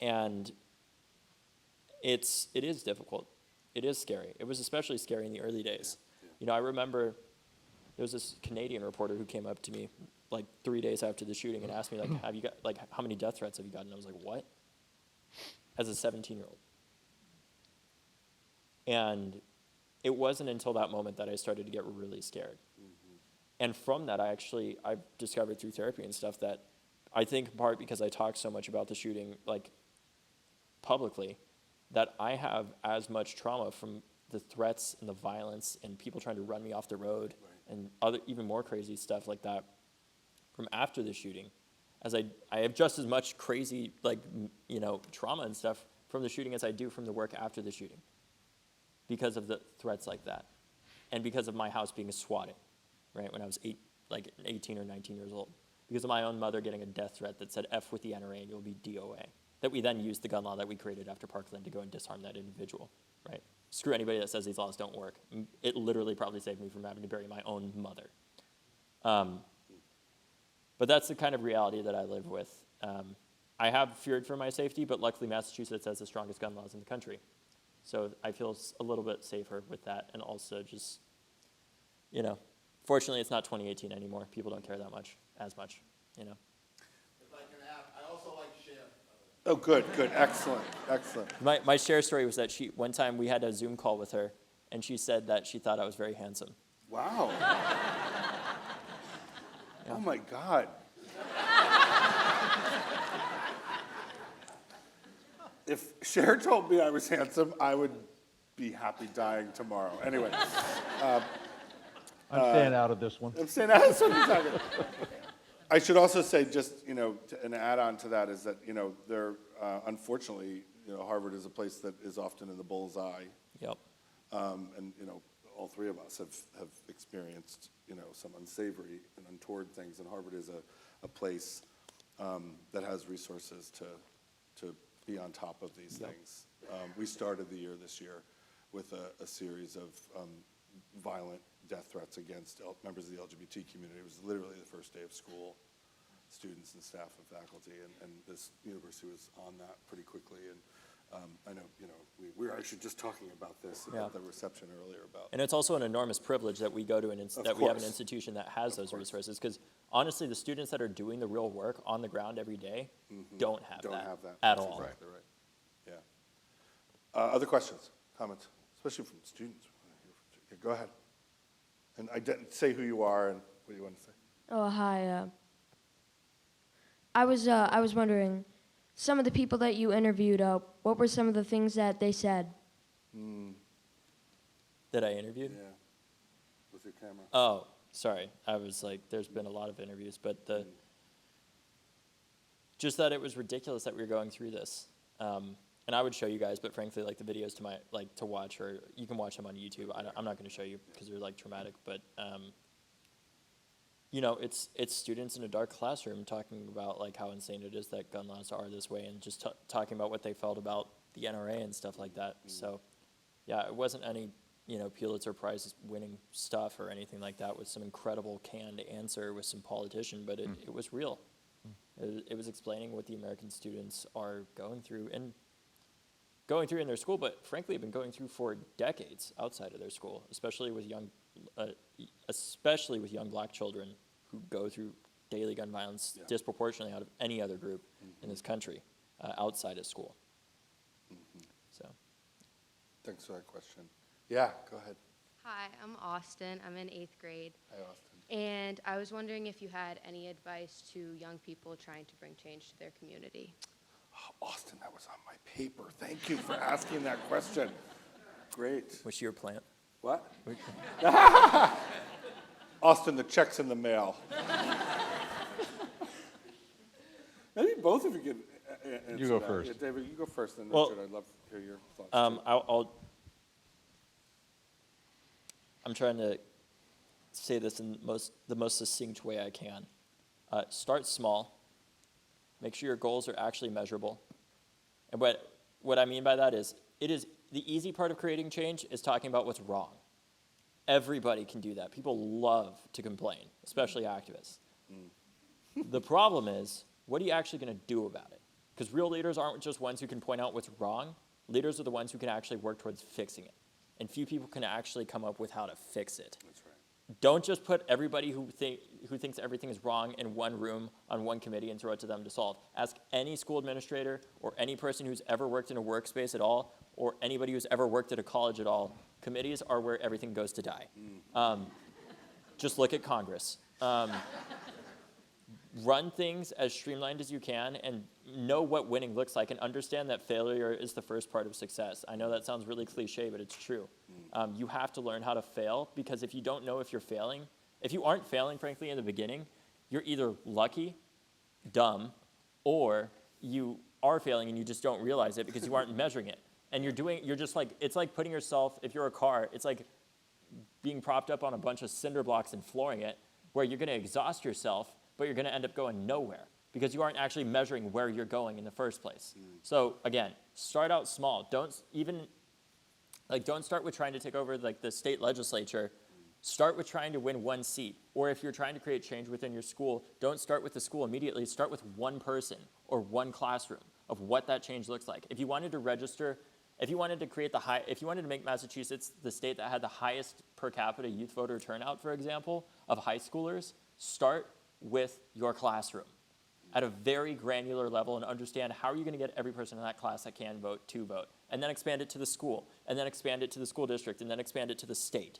And it is difficult. It is scary. It was especially scary in the early days. I remember there was this Canadian reporter who came up to me 3 days after the shooting and asked me have you got how many death threats have you gotten? I was like, what? As a 17-year-old. And it wasn't until that moment that I started to get really scared. And from that, I've discovered through therapy and stuff that I think in part because I talk so much about the shooting publicly, that I have as much trauma from the threats and the violence and people trying to run me off the road and other even more crazy stuff like that from after the shooting, as I have just as much crazy trauma and stuff from the shooting as I do from the work after the shooting, because of the threats like that, and because of my house being swatted, right when I was 18 or 19 years old, because of my own mother getting a death threat that said F with the NRA and you'll be DOA, that we then used the gun law that we created after Parkland to go and disarm that individual, right? Screw anybody that says these laws don't work. It literally probably saved me from having to bury my own mother. But that's the kind of reality that I live with. I have feared for my safety, but luckily Massachusetts has the strongest gun laws in the country. So I feel a little bit safer with that, and also just, fortunately it's not 2018 anymore. People don't care that much, as much. If I can add, I also like Cher. Oh, good. Excellent. My share story was that one time we had a Zoom call with her, and she said that she thought I was very handsome. Wow. Oh, my God. If Cher told me I was handsome, I would be happy dying tomorrow. Anyway. I'm staying out of this one. I'm saying that's what I'm talking about. I should also say, just, an add-on to that is that, there, unfortunately, Harvard is a place that is often in the bull's eye. Yep. And, all three of us have experienced, some unsavory and untoward things, and Harvard is a place that has resources to be on top of these things. We started the year this year with a series of violent death threats against members of the LGBT community. It was literally the first day of school. Students and staff and faculty, and this university was on that pretty quickly. And I know, we were actually just talking about this, about the reception earlier about. And it's also an enormous privilege that we go to we have an institution that has those resources, because honestly, the students that are doing the real work on the ground every day don't have that at That's all. Exactly right. Yeah. Other questions, comments, especially from students? Okay, go ahead. And say who you are and what you want to say. Oh, hi. I was wondering, some of the people that you interviewed, what were some of the things that they said? That I interviewed? Yeah. With your camera. Oh, sorry. I was there's been a lot of interviews, but just that it was ridiculous that we were going through this. And I would show you guys, but frankly, the videos to watch, or you can watch them on YouTube. I'm not going to show you because they're traumatic, but it's students in a dark classroom talking about how insane it is that gun laws are this way, and just talking about what they felt about the NRA and stuff like that. So Yeah, it wasn't any, Pulitzer Prize winning stuff or anything like that with some incredible canned answer with some politician, but it was real. It was explaining what the American students are going through in their school, but frankly have been going through for decades outside of their school, especially with young black children who go through daily gun violence disproportionately out of any other group in this country outside of school. So, Thanks for that question. Yeah, go ahead. Hi, I'm Austin. I'm in 8th grade. Hi, Austin. And I was wondering if you had any advice to young people trying to bring change to their community. Oh, Austin, that was on my paper. Thank you for asking that question. Great. what's your plant? What? Austin, the check's in the mail. Maybe both of you could answer You go that. first. Yeah, David, you go first, then Well, Richard. I'd love to hear your thoughts. I'm trying to say this in the most succinct way I can. Start small. Make sure your goals are actually measurable. And what I mean by that is, the easy part of creating change is talking about what's wrong. Everybody can do that. People love to complain, especially activists. The problem is, what are you actually going to do about it? Because real leaders aren't just ones who can point out what's wrong. Leaders are the ones who can actually work towards fixing it. And few people can actually come up with how to fix it. That's right. Don't just put everybody who thinks everything is wrong in one room on one committee and throw it to them to solve. Ask any school administrator or any person who's ever worked in a workspace at all, or anybody who's ever worked at a college at all. Committees are where everything goes to die. Just look at Congress. Run things as streamlined as you can and know what winning looks like and understand that failure is the first part of success. I know that sounds really cliche, but it's true. You have to learn how to fail, because if you don't know if you're failing, if you aren't failing, frankly, in the beginning, you're either lucky, dumb, or you are failing and you just don't realize it because you aren't measuring it. And it's like putting yourself, if you're a car, it's like being propped up on a bunch of cinder blocks and flooring it, where you're going to exhaust yourself, but you're going to end up going nowhere because you aren't actually measuring where you're going in the first place. So again, start out small. Don't start with trying to take over the state legislature. Start with trying to win one seat. Or if you're trying to create change within your school, don't start with the school immediately. Start with one person or one classroom of what that change looks like. If you wanted to register, if you wanted to make Massachusetts the state that had the highest per capita youth voter turnout, for example, of high schoolers, start with your classroom at a very granular level and understand how are you going to get every person in that class that can vote to vote, and then expand it to the school, and then expand it to the school district, and then expand it to the state.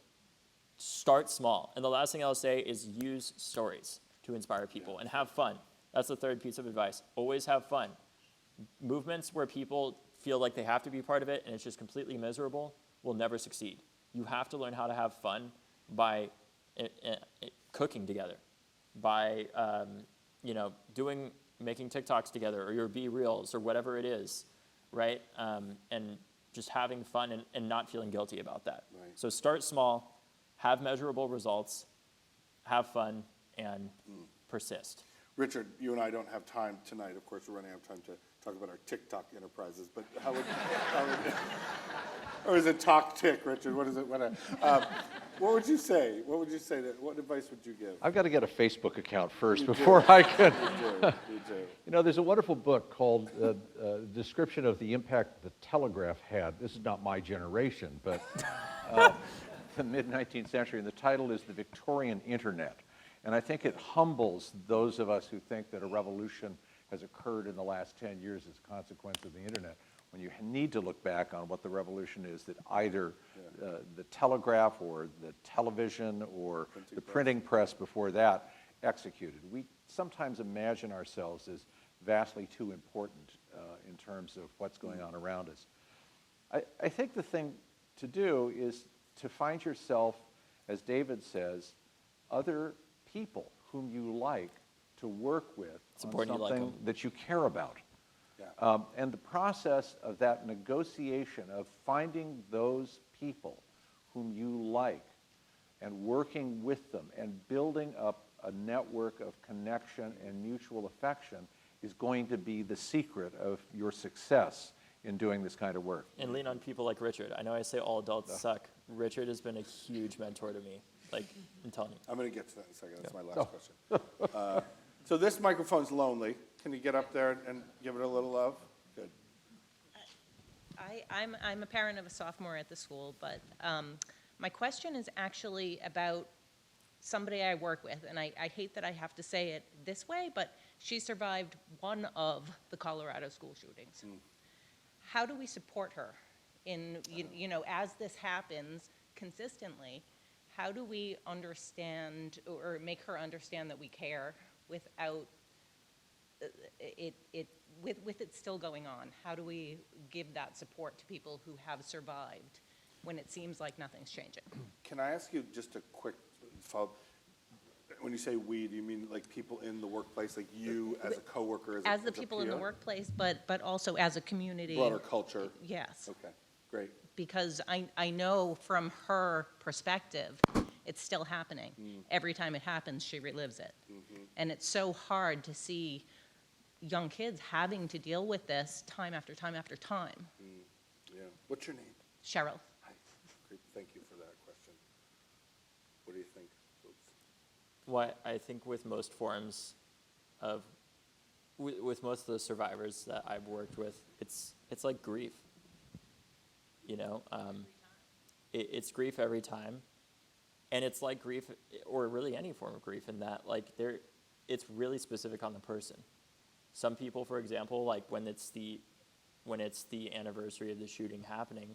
Start small. And the last thing I'll say is use stories to inspire people and have fun. That's the third piece of advice. Always have fun. Movements where people feel like they have to be part of it and it's just completely miserable will never succeed. You have to learn how to have fun by cooking together, by making TikToks together, or your Be Reals, or whatever it is, right? And just having fun and not feeling guilty about that. Right. So start small, have measurable results, have fun, and persist. Richard, you and I don't have time tonight. Of course, we're running out of time to talk about our TikTok enterprises. But how would or is it talk tick, Richard? What is it? What would you say? What advice would you give? I've got to get a Facebook account first before I can. You do. You know, there's a wonderful book called Description of the Impact the Telegraph Had. This is not my generation, but the mid-19th century, and the title is The Victorian Internet. And I think it humbles those of us who think that a revolution has occurred in the last 10 years as a consequence of the internet, when you need to look back on what the revolution is that either the telegraph or the television or the printing press before that executed. We sometimes imagine ourselves as vastly too important in terms of what's going on around us. I think the thing to do is to find yourself, as David says, other people whom you like to work with on something that you care about. Yeah. And the process of that negotiation, of finding those people whom you like and working with them and building up a network of connection and mutual affection is going to be the secret of your success in doing this kind of work. And lean on people like Richard. I know I say all adults suck. Richard has been a huge mentor to me. Like, I'm telling you. I'm going to get to that in a second. That's my last question. So this microphone's lonely. Can you get up there and give it a little love? Good. I'm a parent of a sophomore at the school, but my question is actually about somebody I work with, and I hate that I have to say it this way, but she survived one of the Colorado school shootings. How do we support her in, you know, as this happens consistently, how do we understand or make her understand that we care without with it still going on? How do we give that support to people who have survived when it seems like nothing's changing? Can I ask you just a quick follow-up? When you say we, do you mean like people in the workplace, like you as a coworker, As the a people in the peer? workplace, but also as a community. Broader culture? Yes. Okay, great. Because I know from her perspective, it's still happening. Every time it happens, she relives it. And it's so hard to see young kids having to deal with this time after time after time. Yeah. What's your name? Cheryl. Hi. Great. Thank you for that question. What do you think, folks? Well, I think with most forms of, with most of the survivors that I've worked with, it's like grief. You know, it's grief every time, and it's like grief, or really any form of grief, in that like it's really specific on the person. Some people, for example, like when it's the anniversary of the shooting happening,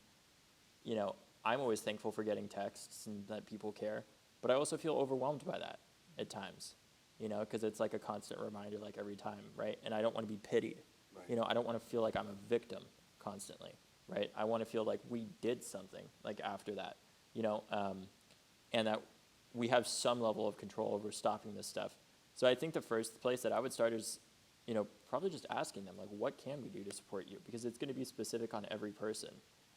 you know, I'm always thankful for getting texts and that people care, but I also feel overwhelmed by that at times, you know, because it's like a constant reminder, like every time, right? And I don't want to be pitied. Right. You know, I don't want to feel like I'm a victim constantly, right? I want to feel like we did something, like after that, you know, and that we have some level of control over stopping this stuff. So I think the first place that I would start is, you know, probably just asking them, like, what can we do to support you? Because it's going to be specific on every person.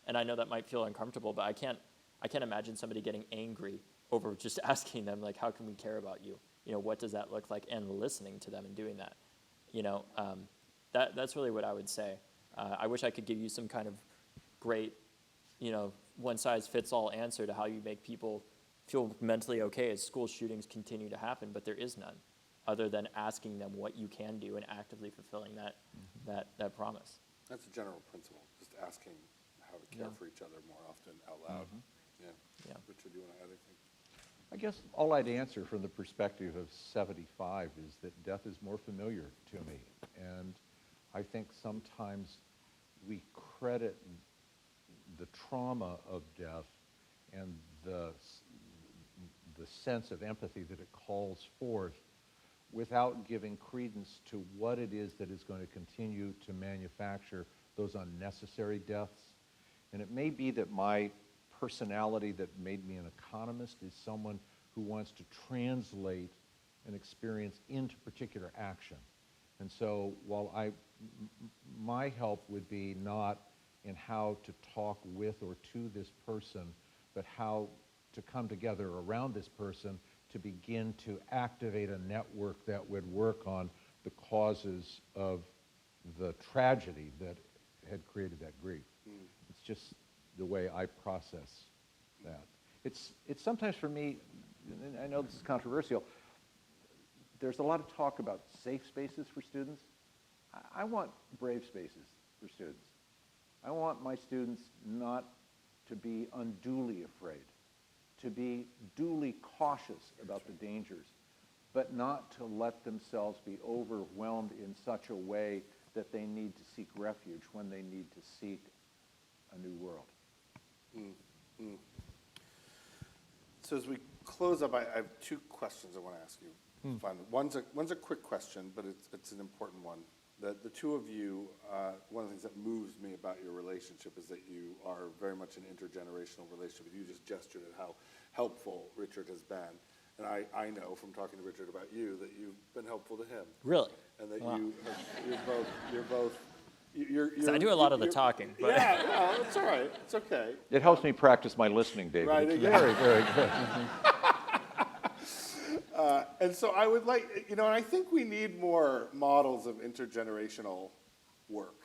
And I know that might feel uncomfortable, but I can't imagine somebody getting angry over just asking them, like, how can we care about you? You know, what does that look like? And listening to them and doing that. You know, that's really what I would say. I wish I could give you some kind of great, you know, one-size-fits-all answer to how you make people feel mentally okay as school shootings continue to happen, but there is none, other than asking them what you can do and actively fulfilling that promise. That's a general principle, just asking how to care for each other more often out loud. Yeah. Richard, do you want to add anything? I guess all I'd answer from the perspective of 75 is that death is more familiar to me. And I think sometimes we credit the trauma of death and the sense of empathy that it calls forth without giving credence to what it is that is going to continue to manufacture those unnecessary deaths. And it may be that my personality that made me an economist is someone who wants to translate an experience into particular action. And so while my help would be not in how to talk with or to this person, but how to come together around this person to begin to activate a network that would work on the causes of the tragedy that had created that grief. It's just the way I process that. It's sometimes for me, and I know this is controversial, there's a lot of talk about safe spaces for students. I want brave spaces for students. I want my students not to be unduly afraid, to be duly cautious about the dangers, but not to let themselves be overwhelmed in such a way that they need to seek refuge when they need to seek a new world. So as we close up, I have two questions I want to ask you. Finally, one's a quick question, but it's an important one. The two of you, one of the things that moves me about your relationship is that you are very much an intergenerational relationship. You just gestured at how helpful Richard has been. And I know from talking to Richard about you that you've been helpful to him. Really? And that Wow. you're both. 'Cause I do a lot of the talking. But Yeah, it's all right. It's okay. It helps me practice my listening, David. Right, It's yeah. very, very good. And so I would like, you know, and I think we need more models of intergenerational work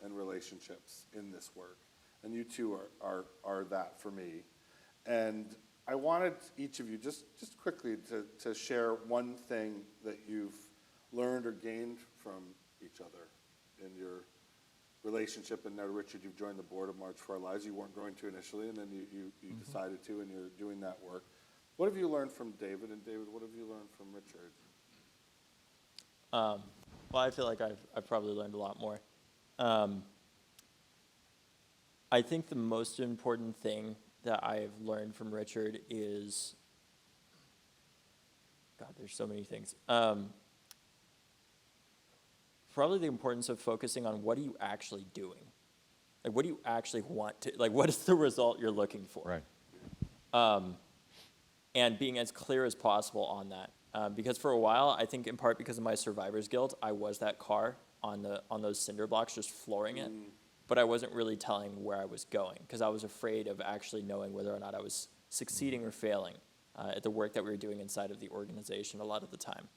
and relationships in this work. And you two are that for me. And I wanted each of you just quickly to share one thing that you've learned or gained from each other in your relationship. And now, Richard, you've joined the board of March for Our Lives. You weren't going to initially, and then you decided to, and you're doing that work. What have you learned from David? And David, what have you learned from Richard? Well, I feel like I've probably learned a lot more. I think the most important thing that I've learned from Richard is, God, there's so many things. Probably the importance of focusing on what are you actually doing? Like, what do you actually want to, like, what is the result you're looking for? Right. And being as clear as possible on that. Because for a while, I think in part because of my survivor's guilt, I was that car on those cinder blocks, just flooring it. But I wasn't really telling where I was going because I was afraid of actually knowing whether or not I was succeeding or failing at the work that we were doing inside of the organization a lot of the time.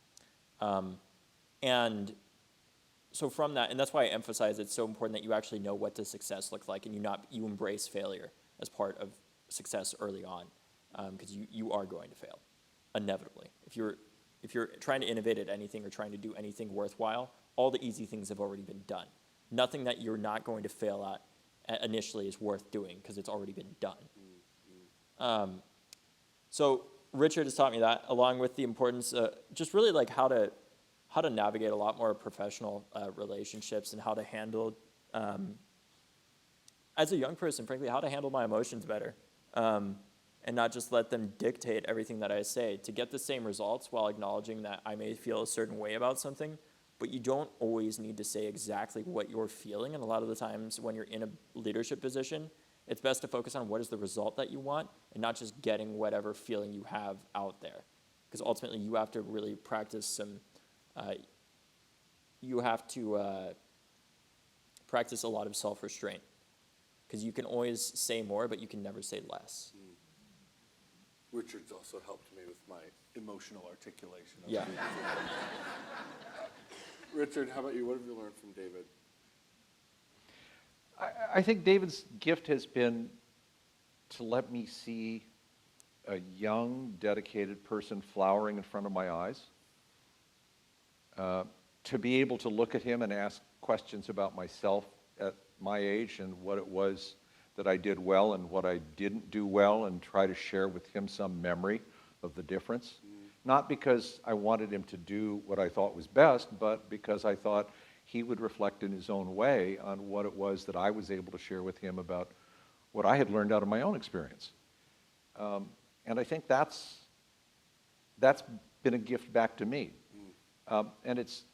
And so from that, and that's why I emphasize it's so important that you actually know what does success look like and you embrace failure as part of success early on, because you are going to fail, inevitably. If you're trying to innovate at anything or trying to do anything worthwhile, all the easy things have already been done. Nothing that you're not going to fail at initially is worth doing because it's already been done. So Richard has taught me that, along with the importance, just really like how to navigate a lot more professional relationships and how to handle, as a young person, frankly, how to handle my emotions better. And not just let them dictate everything that I say, to get the same results while acknowledging that I may feel a certain way about something, but you don't always need to say exactly what you're feeling. And a lot of the times when you're in a leadership position, it's best to focus on what is the result that you want and not just getting whatever feeling you have out there. Because ultimately you have to really practice practice a lot of self-restraint. Because you can always say more, but you can never say less. Richard's also helped me with my emotional articulation. Yeah. Richard, how about you? What have you learned from David? I think David's gift has been to let me see a young, dedicated person flowering in front of my eyes, to be able to look at him and ask questions about myself at my age and what it was that I did well and what I didn't do well, and try to share with him some memory of the difference. Not because I wanted him to do what I thought was best, but because I thought he would reflect in his own way on what it was that I was able to share with him about what I had learned out of my own experience. And I think that's been a gift back to me. And it's,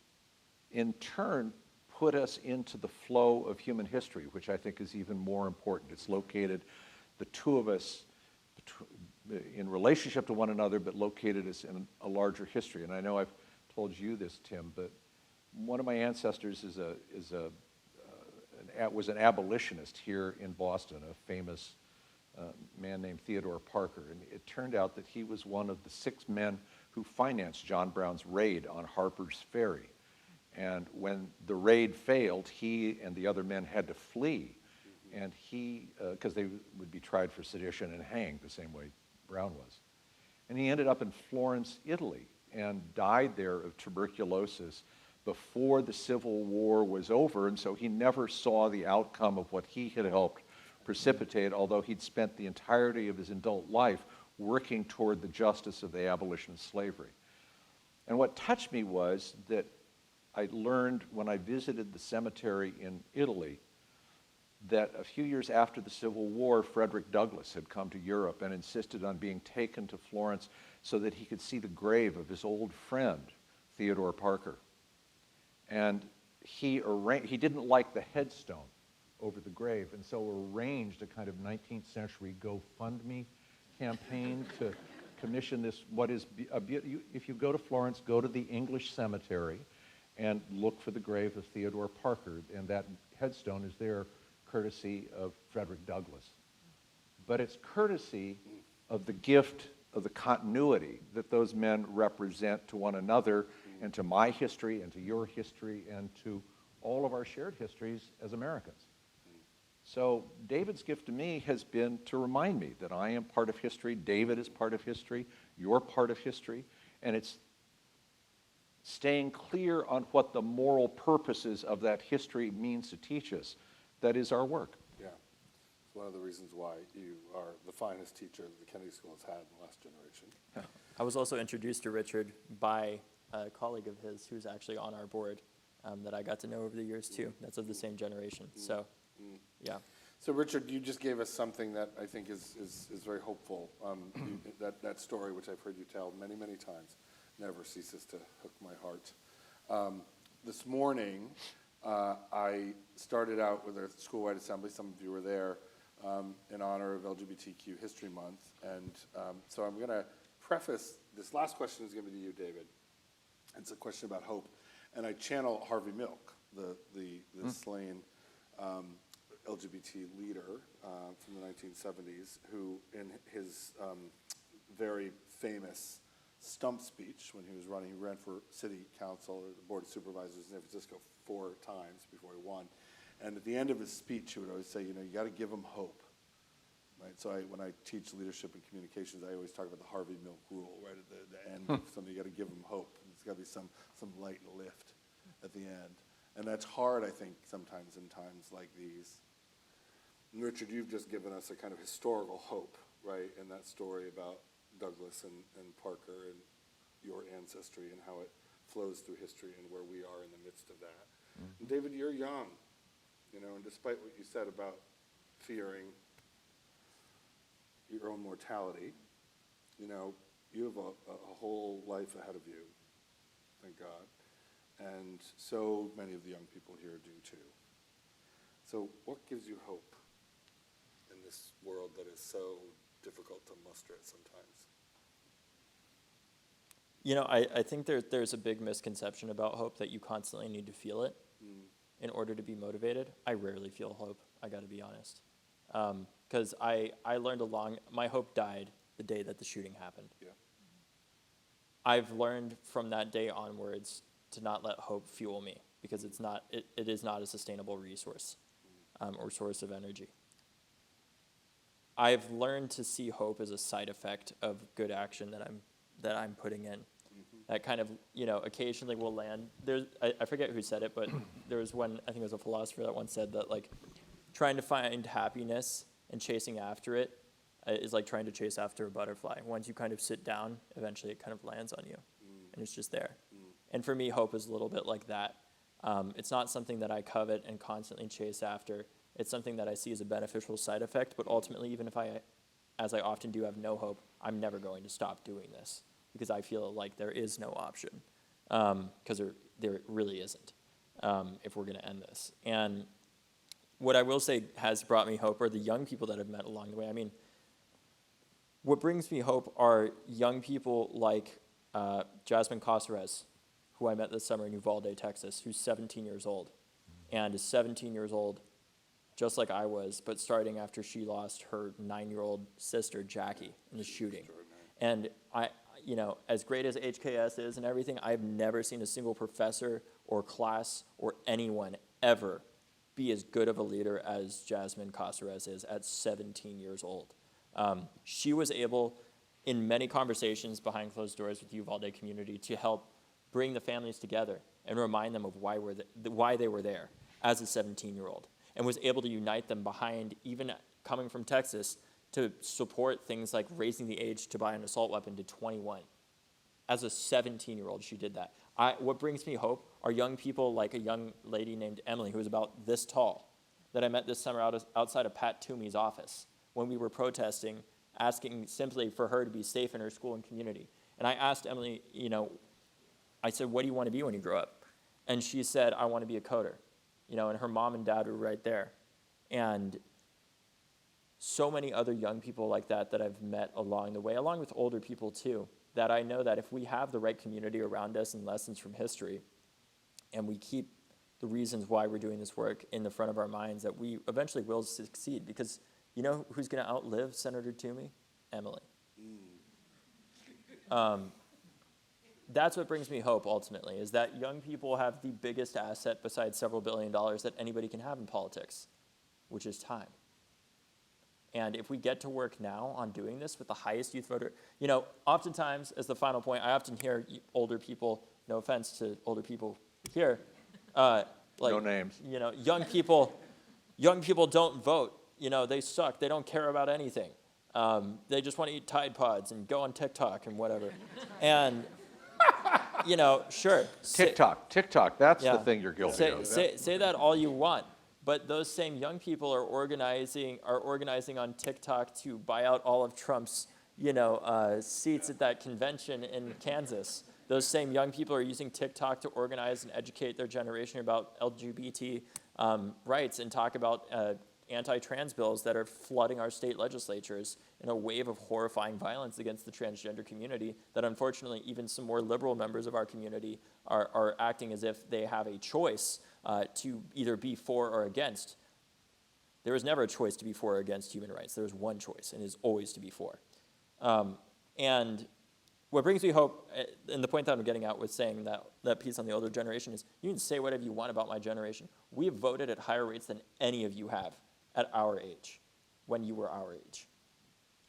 in turn, put us into the flow of human history, which I think is even more important. It's located the two of us in relationship to one another, but located us in a larger history. And I know I've told you this, Tim, but one of my ancestors was an abolitionist here in Boston, a famous man named Theodore Parker. And it turned out that he was one of the 6 men who financed John Brown's raid on Harper's Ferry. And when the raid failed, he and the other men had to flee. And because they would be tried for sedition and hanged the same way Brown was. And he ended up in Florence, Italy, and died there of tuberculosis before the Civil War was over. And so he never saw the outcome of what he had helped precipitate, although he'd spent the entirety of his adult life working toward the justice of the abolition of slavery. And what touched me was that I learned when I visited the cemetery in Italy that a few years after the Civil War, Frederick Douglass had come to Europe and insisted on being taken to Florence so that he could see the grave of his old friend, Theodore Parker. And he didn't like the headstone over the grave, and so arranged a kind of 19th century GoFundMe campaign to commission this, if you go to Florence, go to the English cemetery and look for the grave of Theodore Parker, and that headstone is there courtesy of Frederick Douglass. But it's courtesy of the gift of the continuity that those men represent to one another and to my history and to your history and to all of our shared histories as Americans. So David's gift to me has been to remind me that I am part of history, David is part of history, you're part of history, and it's staying clear on what the moral purposes of that history means to teach us. That is our work. Yeah. It's one of the reasons why you are the finest teacher that the Kennedy School has had in the last generation. I was also introduced to Richard by a colleague of his who's actually on our board that I got to know over the years too. That's of the same generation. So, yeah. So Richard, you just gave us something that I think is very hopeful. That story, which I've heard you tell many, many times, never ceases to hook my heart. This morning, I started out with a school-wide assembly. Some of you were there in honor of LGBTQ History Month. And so I'm going to preface, this last question is going to be to you, David. It's a question about hope. And I channel Harvey Milk, the slain LGBT leader from the 1970s, who in his very famous stump speech when he was running, he ran for city council or the board of supervisors in San Francisco 4 times before he won. And at the end of his speech, he would always say, you got to give them hope. Right? So when I teach leadership and communications, I always talk about the Harvey Milk rule, right? At the end of something, you got to give them hope. There's got to be some light lift at the end. And that's hard, I think, sometimes in times like these. And Richard, you've just given us a kind of historical hope, right, in that story about Douglas and Parker and your ancestry and how it flows through history and where we are in the midst of that. And David, you're young, and despite what you said about fearing your own mortality, you have a whole life ahead of you, thank God. And so many of the young people here do too. So what gives you hope in this world that is so difficult to muster at sometimes? I think there's a big misconception about hope that you constantly need to feel it in order to be motivated. I rarely feel hope, I got to be honest. Because I learned my hope died the day that the shooting happened. Yeah. I've learned from that day onwards to not let hope fuel me, because it is not a sustainable resource or source of energy. I've learned to see hope as a side effect of good action that I'm putting in. That kind of, occasionally will land. I forget who said it, but there was one, I think it was a philosopher that once said that, like, trying to find happiness and chasing after it is like trying to chase after a butterfly. Once you kind of sit down, eventually it kind of lands on you, and it's just there. And for me, hope is a little bit like that. It's not something that I covet and constantly chase after. It's something that I see as a beneficial side effect, but ultimately, even if as I often do, have no hope, I'm never going to stop doing this, because I feel like there is no option, because there really isn't, if we're going to end this. And what I will say has brought me hope are the young people that I've met along the way. I mean, what brings me hope are young people like Jasmine Casares, who I met this summer in Uvalde, Texas, who's 17 years old, and is 17 years old, just like I was, but starting after she lost her 9-year-old sister, Jackie, in the shooting. And as great as HKS is and everything, I've never seen a single professor or class or anyone ever be as good of a leader as Jasmine Casares is at 17 years old. She was able, in many conversations behind closed doors with the Uvalde community, to help bring the families together and remind them of why they were there as a 17-year-old, and was able to unite them behind, even coming from Texas, to support things like raising the age to buy an assault weapon to 21. As a 17-year-old, she did that. What brings me hope are young people like a young lady named Emily, who was about this tall, that I met this summer outside of Pat Toomey's office when we were protesting, asking simply for her to be safe in her school and community. And I asked Emily, I said, what do you want to be when you grow up? And she said, I want to be a coder. And her mom and dad were right there. And so many other young people like that I've met along the way, along with older people too, that I know that if we have the right community around us and lessons from history, and we keep the reasons why we're doing this work in the front of our minds, that we eventually will succeed. Because you know who's going to outlive Senator Toomey? Emily. that's what brings me hope ultimately, is that young people have the biggest asset besides several $1 billion that anybody can have in politics, which is time. And if we get to work now on doing this with the highest youth voter, oftentimes, as the final point, I often hear older people, no offense to older people here, No names. young people don't vote. They suck. They don't care about anything. They just want to eat Tide Pods and go on TikTok and whatever. And, sure. TikTok, that's the Yeah. thing you're guilty Say, of. say that all you want, but those same young people are organizing on TikTok to buy out all of Trump's, seats at that convention in Kansas. Those same young people are using TikTok to organize and educate their generation about LGBT rights and talk about anti-trans bills that are flooding our state legislatures in a wave of horrifying violence against the transgender community that unfortunately even some more liberal members of our community are acting as if they have a choice to either be for or against. There was never a choice to be for or against human rights. There was one choice, and it is always to be for. And what brings me hope, and the point that I'm getting at with saying that piece on the older generation is, you can say whatever you want about my generation. We have voted at higher rates than any of you have at our age, when you were our age.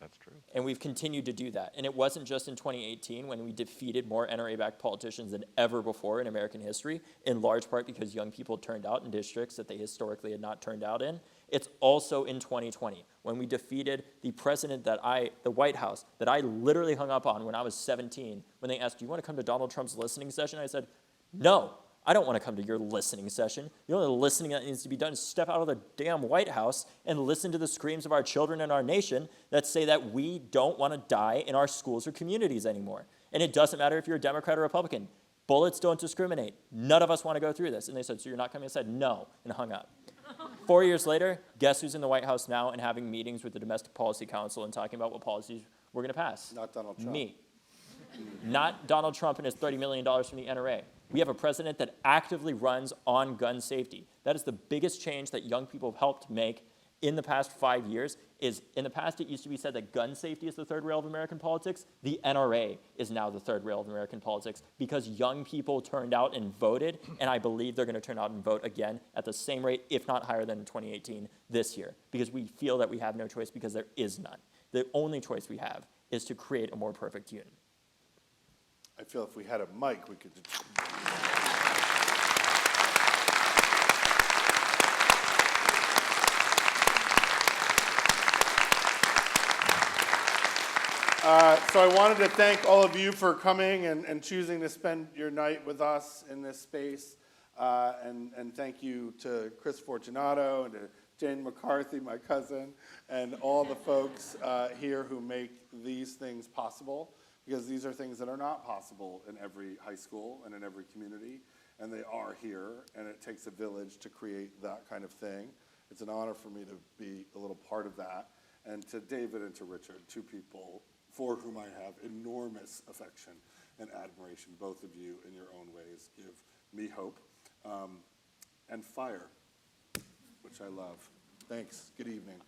That's true. And we've continued to do that. And it wasn't just in 2018 when we defeated more NRA-backed politicians than ever before in American history, in large part because young people turned out in districts that they historically had not turned out in. It's also in 2020 when we defeated the president the White House, that I literally hung up on when I was 17, when they asked, do you want to come to Donald Trump's listening session? I said, no. I don't want to come to your listening session. The only listening that needs to be done is step out of the damn White House and listen to the screams of our children and our nation that say that we don't want to die in our schools or communities anymore. And it doesn't matter if you're a Democrat or Republican. Bullets don't discriminate. None of us want to go through this. And they said, so you're not coming? I said, no, and hung up. 4 years later, guess who's in the White House now and having meetings with the Domestic Policy Council and talking about what policies we're going to pass? Not Donald Trump. Me. Not Donald Trump and his $30 million from the NRA. We have a president that actively runs on gun safety. That is the biggest change that young people have helped make in the past 5 years. Is in the past, it used to be said that gun safety is the third rail of American politics. The NRA is now the third rail of American politics because young people turned out and voted, and I believe they're going to turn out and vote again at the same rate, if not higher than in 2018 this year, because we feel that we have no choice because there is none. The only choice we have is to create a more perfect union. I feel if we had a mic, we could just... So I wanted to thank all of you for coming and choosing to spend your night with us in this space. And thank you to Chris Fortunato and to Jane McCarthy, my cousin, and all the folks here who make these things possible, because these are things that are not possible in every high school and in every community, and they are here, and it takes a village to create that kind of thing. It's an honor for me to be a little part of that. And to David and to Richard, two people for whom I have enormous affection and admiration. Both of you, in your own ways, give me hope and fire, which I love. Thanks. Good evening.